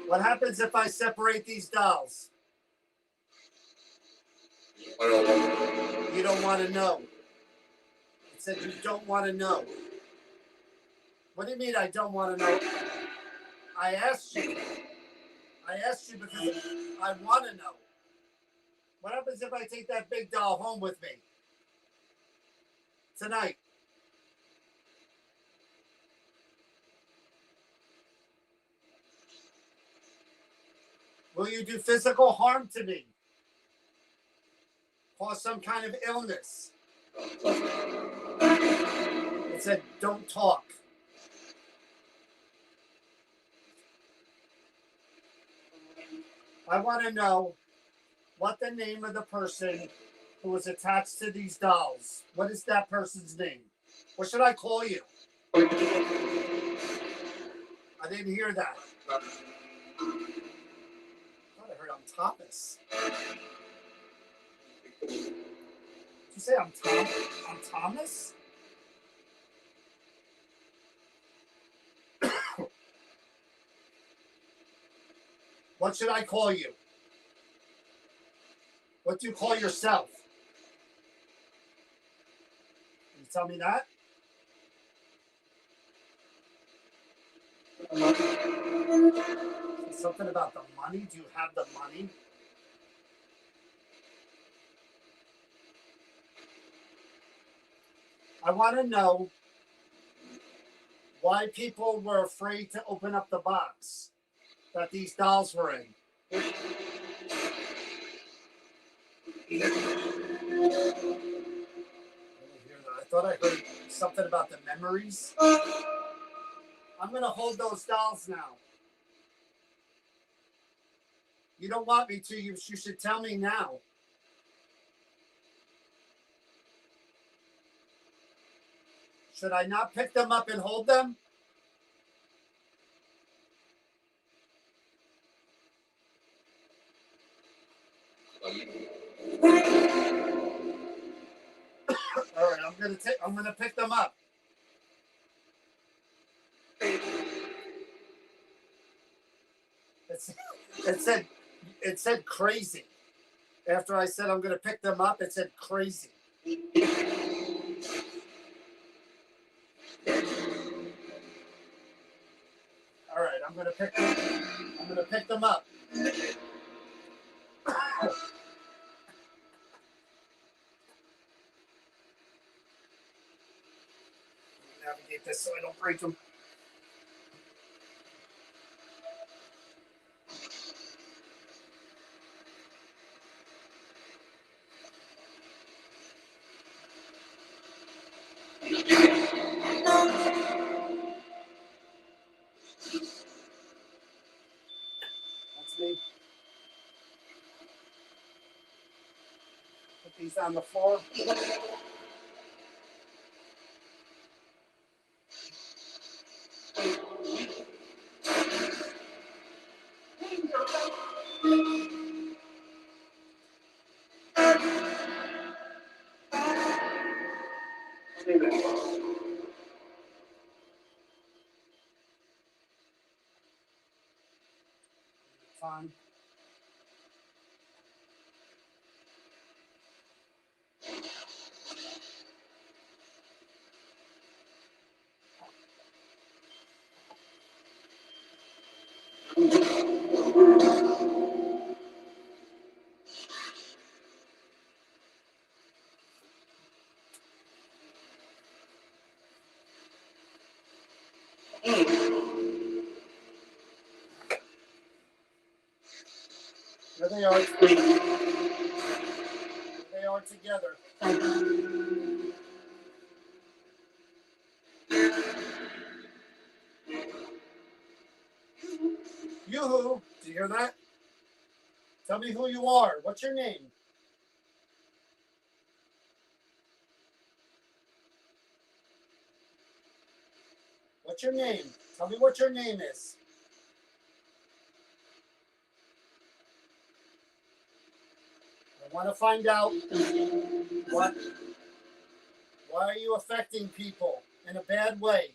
What happens if I separate these dolls? You don't want to know. It said you don't want to know. What do you mean I don't want to know? I asked you. I asked you because I want to know. What happens if I take that big doll home with me tonight? Will you do physical harm to me? Cause some kind of illness? It said, don't talk. I want to know what the name of the person who was attached to these dolls. What is that person's name? What should I call you? I didn't hear that. I thought I heard I'm Thomas. Did you say I'm Thomas? What should I call you? What do you call yourself? Can you tell me that? Something about the money. Do you have the money? I want to know why people were afraid to open up the box that these dolls were in. I thought I heard something about the memories. I'm going to hold those dolls now. You don't want me to. You should tell me now. Should I not pick them up and hold them? All right, I'm gonna pick them up. It said crazy. After I said I'm gonna pick them up, it said crazy. All right, I'm gonna pick them up. Navigate this so I don't break them. That's me. Put these on the floor. Fine. There they are. They are together. Yoo-hoo. Do you hear that? Tell me who you are. What's your name? What's your name? Tell me what your name is. I want to find out why are you affecting people in a bad way?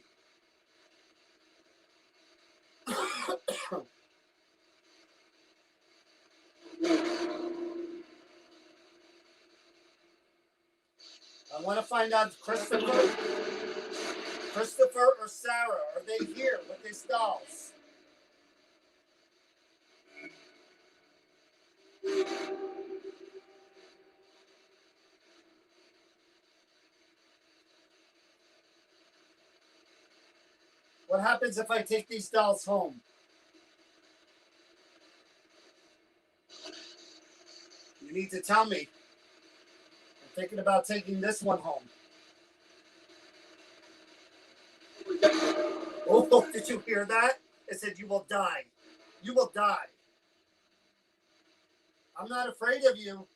I want to find out Christopher or Sarah, are they here with these dolls? What happens if I take these dolls home? You need to tell me. I'm thinking about taking this one home. Oh, did you hear that? It said you will die. You will die. I'm not afraid of you.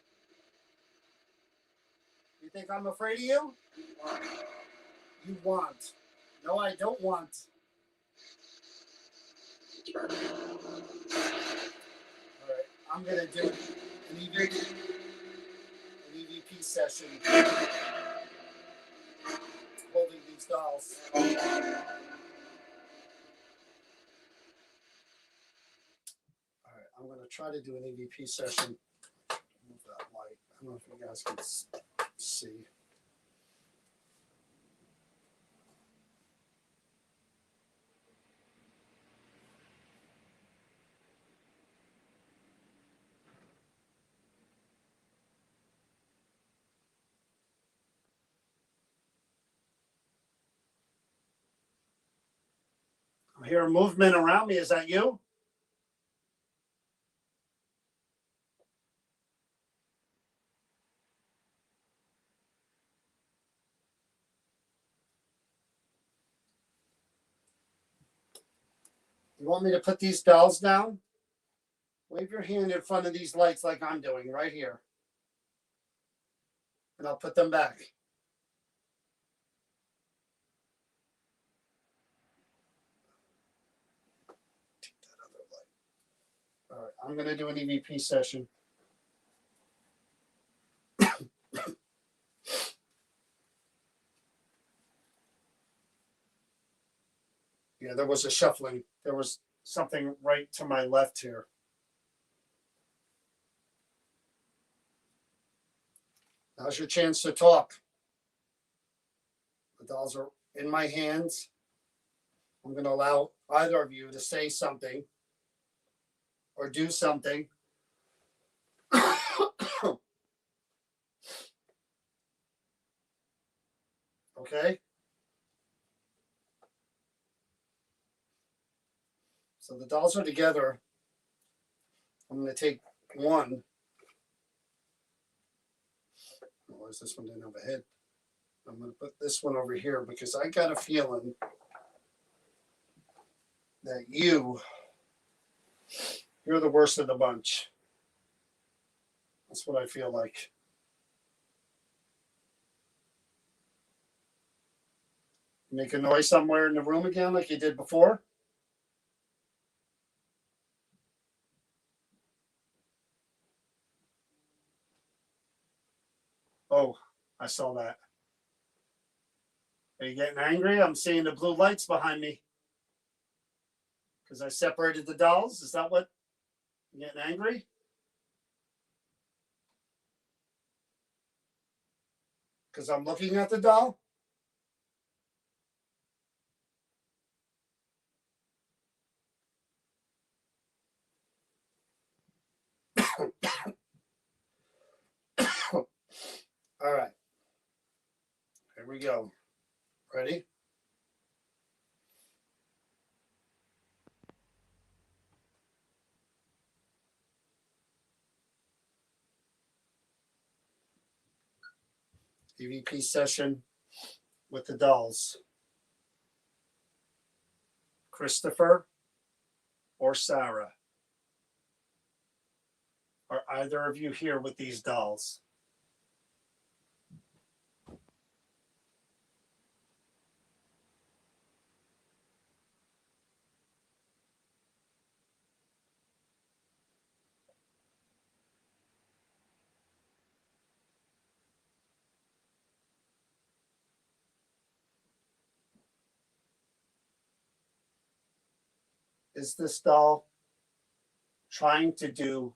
You think I'm afraid of you? You want. No, I don't want. All right, I'm going to do an EVP session holding these dolls. All right, I'm going to try to do an EVP session. Move that light. I don't know if you guys can see. I hear movement around me. Is that you? You want me to put these dolls down? Wave your hand in front of these lights like I'm doing right here. And I'll put them back. Take that other light. All right, I'm going to do an EVP session. Yeah, there was a shuffling. There was something right to my left here. Now's your chance to talk. The dolls are in my hands. I'm going to allow either of you to say something or do something. Okay? So the dolls are together. I'm going to take one. Why is this one didn't have a head? I'm going to put this one over here because I got a feeling that you're the worst of the bunch. That's what I feel like. Make a noise somewhere in the room again like you did before. Oh, I saw that. Are you getting angry? I'm seeing the blue lights behind me. Because I separated the dolls? Is that what? You getting angry? Because I'm looking at the doll? All right. Here we go. Ready? EVP session with the dolls. Christopher or Sarah? Are either of you here with these dolls? Is this doll trying to do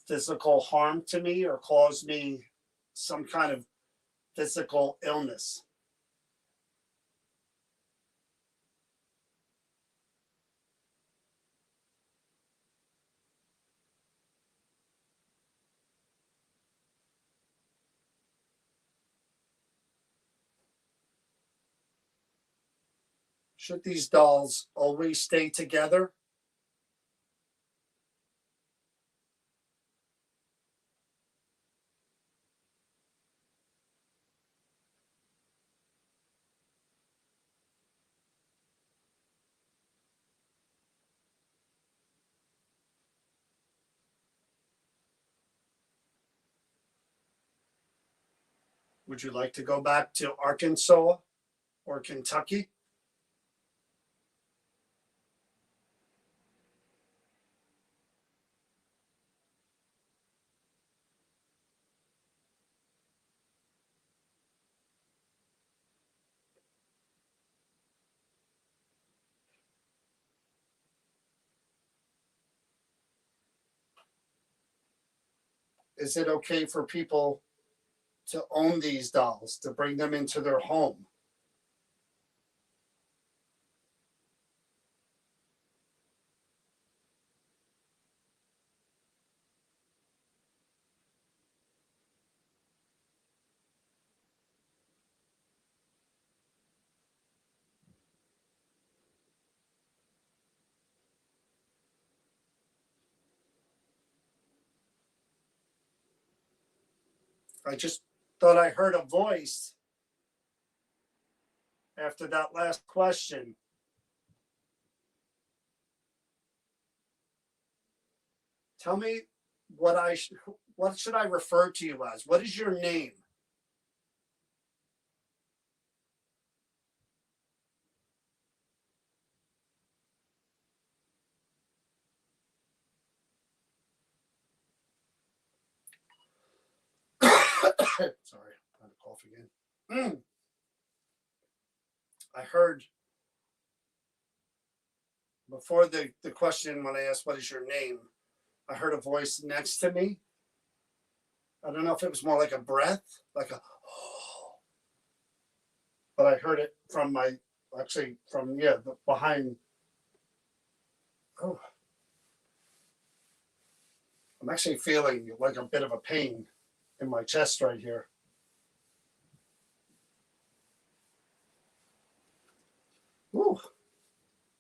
physical harm to me or cause me some kind of physical illness? Should these dolls always stay together? Would you like to go back to Arkansas or Kentucky? is it okay for people to own these dolls, to bring them into their home? I just thought I heard a voice after that last question. Tell me what should I refer to you as? What is your name? Sorry, I had a cough again. I heard before the question when I asked what is your name, I heard a voice next to me. I don't know if it was more like a breath, like a, but I heard it from behind. Oh, I'm actually feeling like a bit of a pain in my chest right here. Ooh,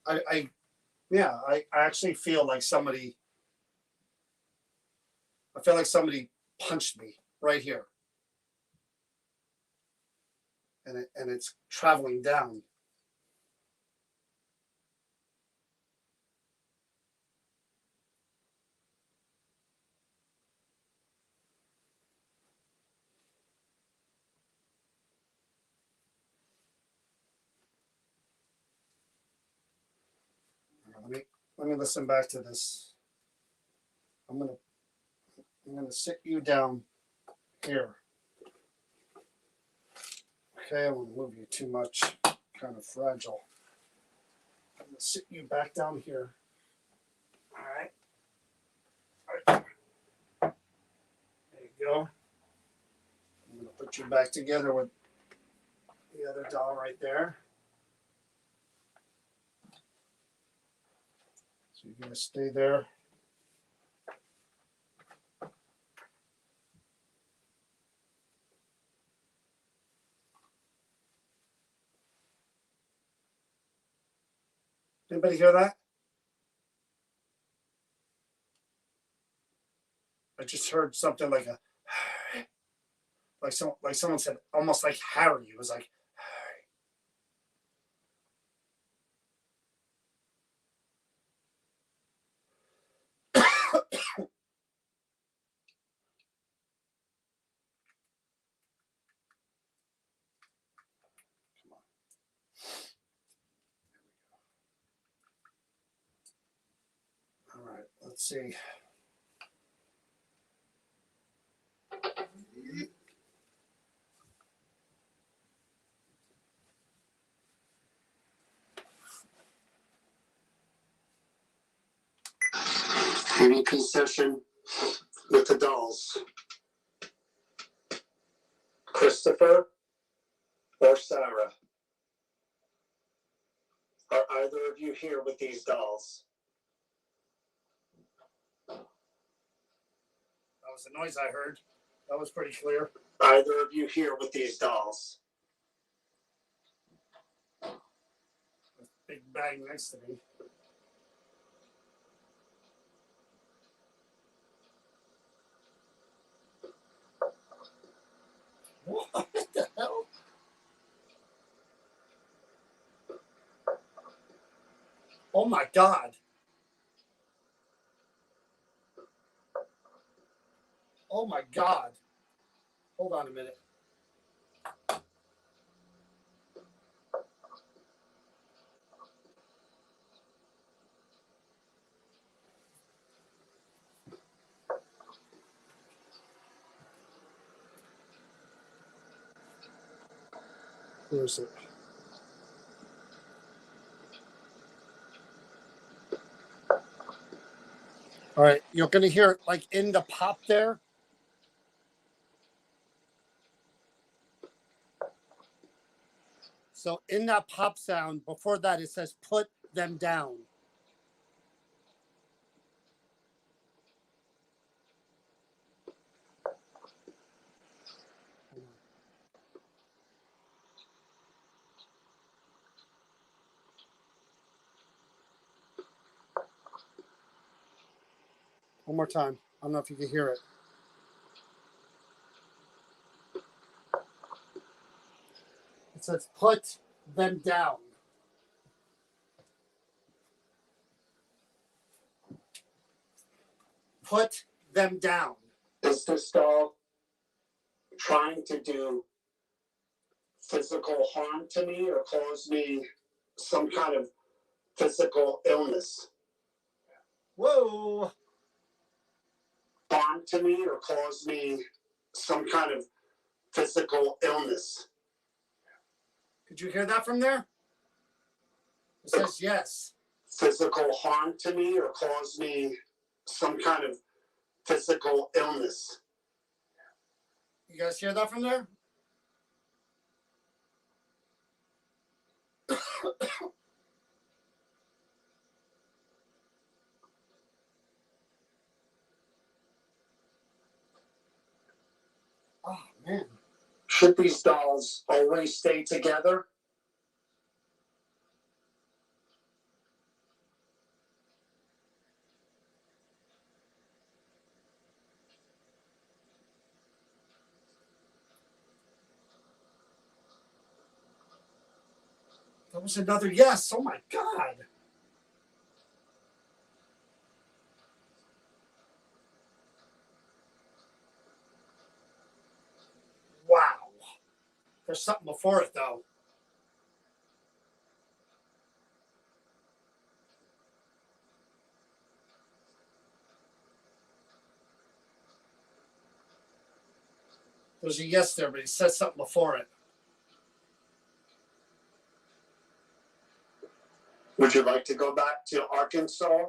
I actually feel like somebody. I feel like somebody punched me right here, and it's traveling down. Let me listen back to this. I'm gonna sit you down here. Okay, I won't move you too much. Kind of fragile. I'm gonna sit you back down here. All right. There you go. I'm gonna put you back together with the other doll right there. So you're gonna stay there. Anybody hear that? I just heard something like a like someone said, almost like Harry. It was like all right, let's see. AVP session with the dolls. Christopher or Sarah? Are either of you here with these dolls? That was the noise I heard. That was pretty clear. Either of you here with these dolls? Big bag next to me. What the hell? Oh my God. Oh my God. Hold on a minute. Where is it? All right, you're going to hear it like in the pop there. So in that pop sound, before that, it says put them down. One more time. I don't know if you can hear it. It says put them down. Put them down. Is this doll trying to do physical harm to me or cause me some kind of physical illness? Whoa. Harm to me or cause me some kind of physical illness? Could you hear that from there? It says yes. Physical harm to me or cause me some kind of physical illness. You guys hear that from there? Oh, man. Should these dolls always stay together? That was another yes. Oh, my God. Wow. There's something before it, though. There's a yes there, but he said something before it. Would you like to go back to Arkansas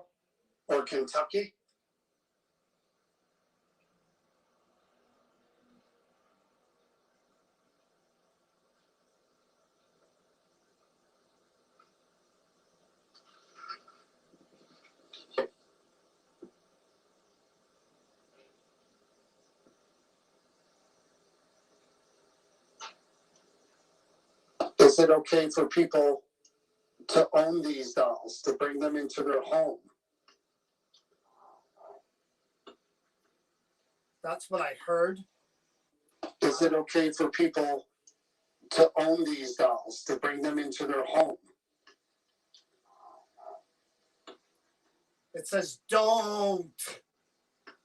or Kentucky? Is it okay for people to own these dolls, to bring them into their home? That's what I heard. Is it okay for people to own these dolls, to bring them into their home? It says don't.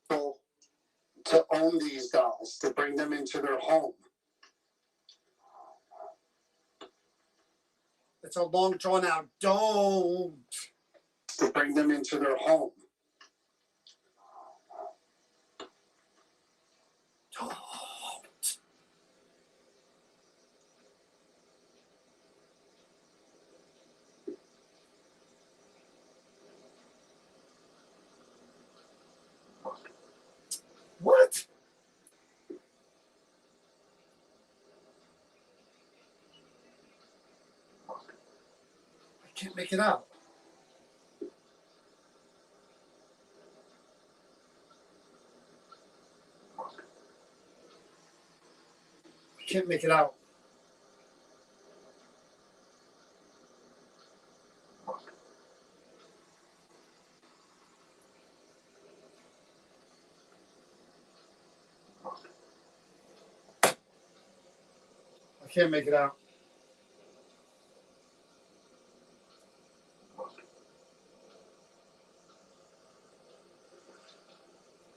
To own these dolls, to bring them into their home. It's a long drawn out don't. To bring them into their home. Don't. What? I can't make it out. I can't make it out. I can't make it out.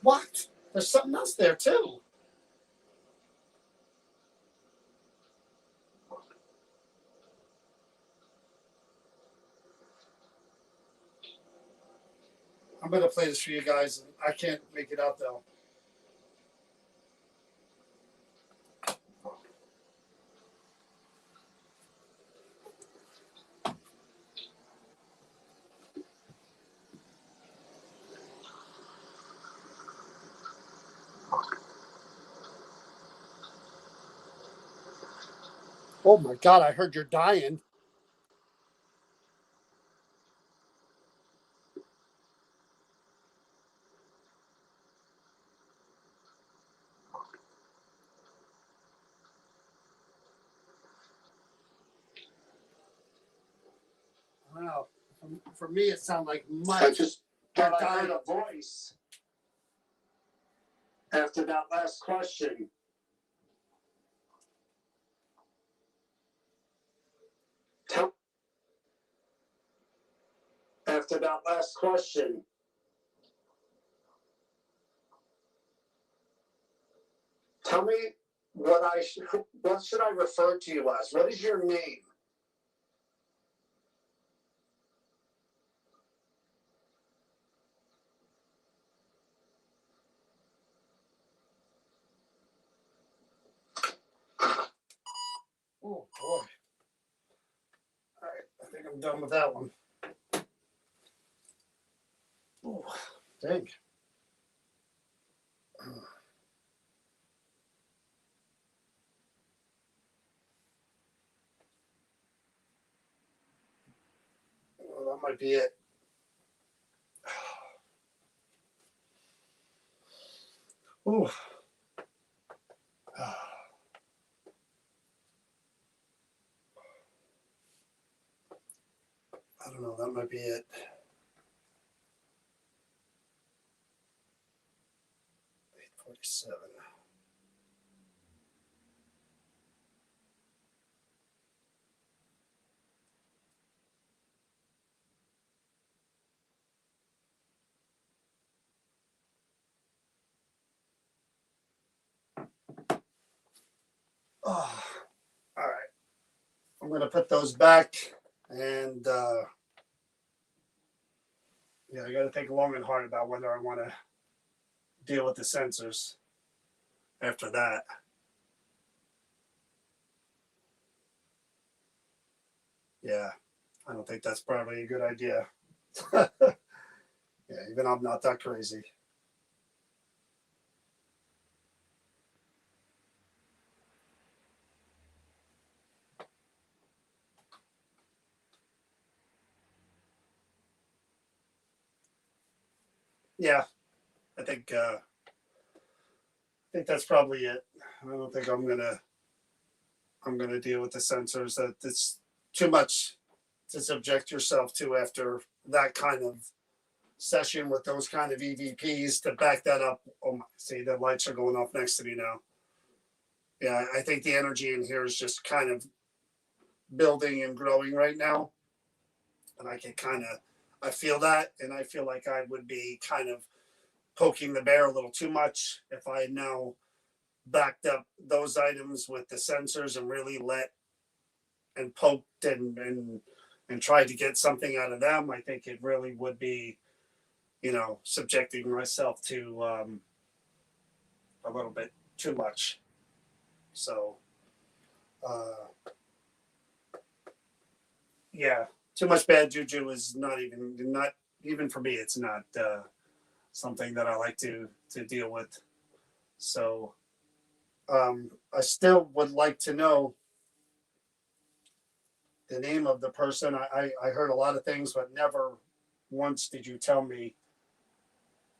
What? There's something else there too. I'm gonna play this for you guys. I can't make it out though. Oh my God, I heard you're dying. Wow. For me, it sounded like much. I just thought I heard a voice after that last question. After that last question. Tell me what should I refer to you as? What is your name? Oh boy. All right, I think I'm done with that one. Oh, dang. Well, that might be it. Oh. I don't know. That might be it. 8:47. Oh, all right. I'm going to put those back, and yeah, I got to think long and hard about whether I want to deal with the sensors after that. Yeah, I don't think that's probably a good idea. Yeah, even I'm not that crazy. Yeah, I think that's probably it. I don't think I'm gonna deal with the sensors. That it's too much to subject yourself to after that kind of session with those kind of EVPs to back that up. Oh my, see, the lights are going off next to me now. Yeah, I think the energy in here is just kind of building and growing right now. And I feel that. And I feel like I would be kind of poking the bear a little too much if I now backed up those items with the sensors and really let and poked and tried to get something out of them. I think it really would be, subjecting myself to a little bit too much. So, yeah, too much bad juju is not even for me. It's not something that I like to deal with. So, I still would like to know the name of the person. I heard a lot of things, but never once did you tell me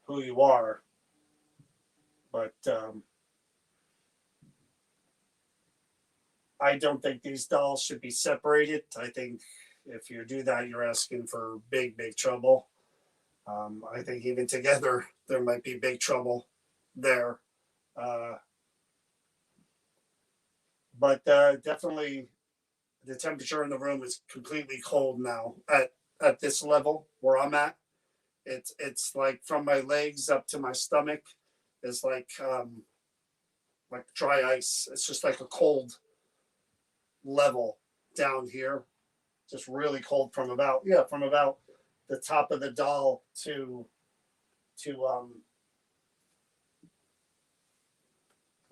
who you are. But I don't think these dolls should be separated. I think if you do that, you're asking for big, big trouble. I think even together, there might be big trouble there. Uh, but definitely, the temperature in the room is completely cold now at this level where I'm at. It's like from my legs up to my stomach is like dry ice. It's just like a cold level down here, just really cold from about the top of the doll to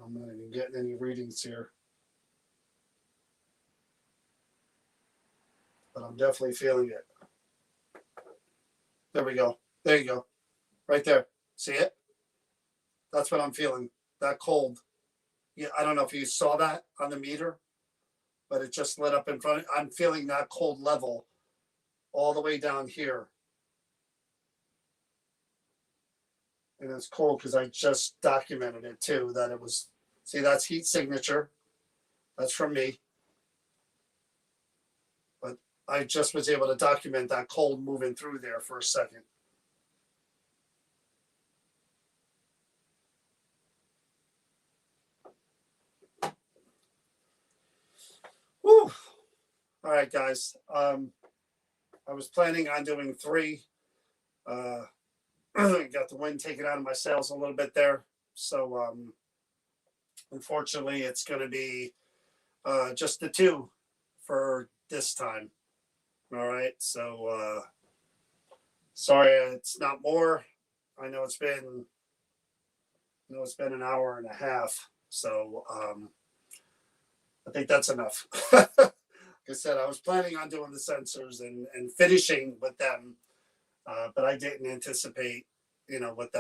I'm not even getting any readings here, but I'm definitely feeling it. There we go. There you go. Right there. See it? That's what I'm feeling. That cold. Yeah, I don't know if you saw that on the meter, but it just lit up in front. I'm feeling that cold level all the way down here. And it's cold because I just documented it too, that it was, see, that's heat signature. That's from me. But I just was able to document that cold moving through there for a second. Whew. All right, guys. I was planning on doing 3. Got the wind taken out of my sails a little bit there. So unfortunately, it's going to be just the 2 for this time. All right. So sorry, it's not more. I know it's been an hour and a half. So I think that's enough. Like I said, I was planning on doing the sensors and finishing with them, but I didn't anticipate, what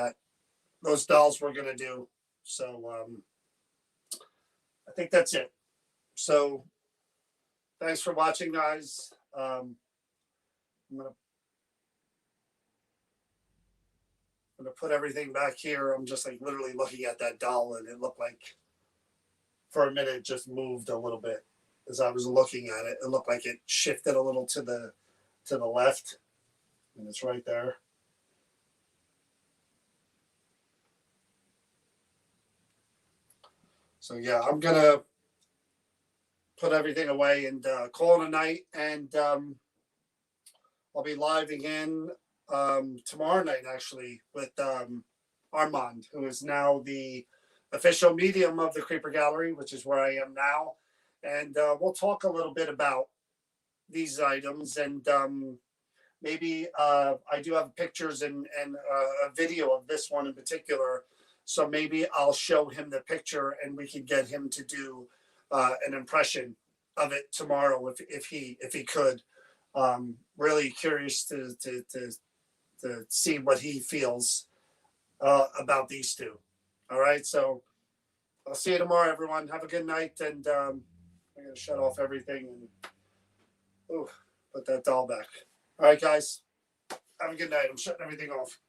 those dolls were going to do. So I think that's it. So thanks for watching, guys. I'm gonna put everything back here. I'm just like literally looking at that doll, and it looked like for a minute it just moved a little bit as I was looking at it. It looked like it shifted a little to the left, and it's right there. So yeah, I'm gonna put everything away and call it a night, and I'll be live again tomorrow night, actually, with Armand, who is now the official medium of the Creeper Gallery, which is where I am now. And we'll talk a little bit about these items, and maybe I do have pictures and a video of this one in particular. So maybe I'll show him the picture, and we can get him to do an impression of it tomorrow if he could. Really curious to see what he feels about these 2. All right, so I'll see you tomorrow, everyone. Have a good night, and I'm gonna shut off everything and put that doll back. All right, guys, have a good night. I'm shutting everything off.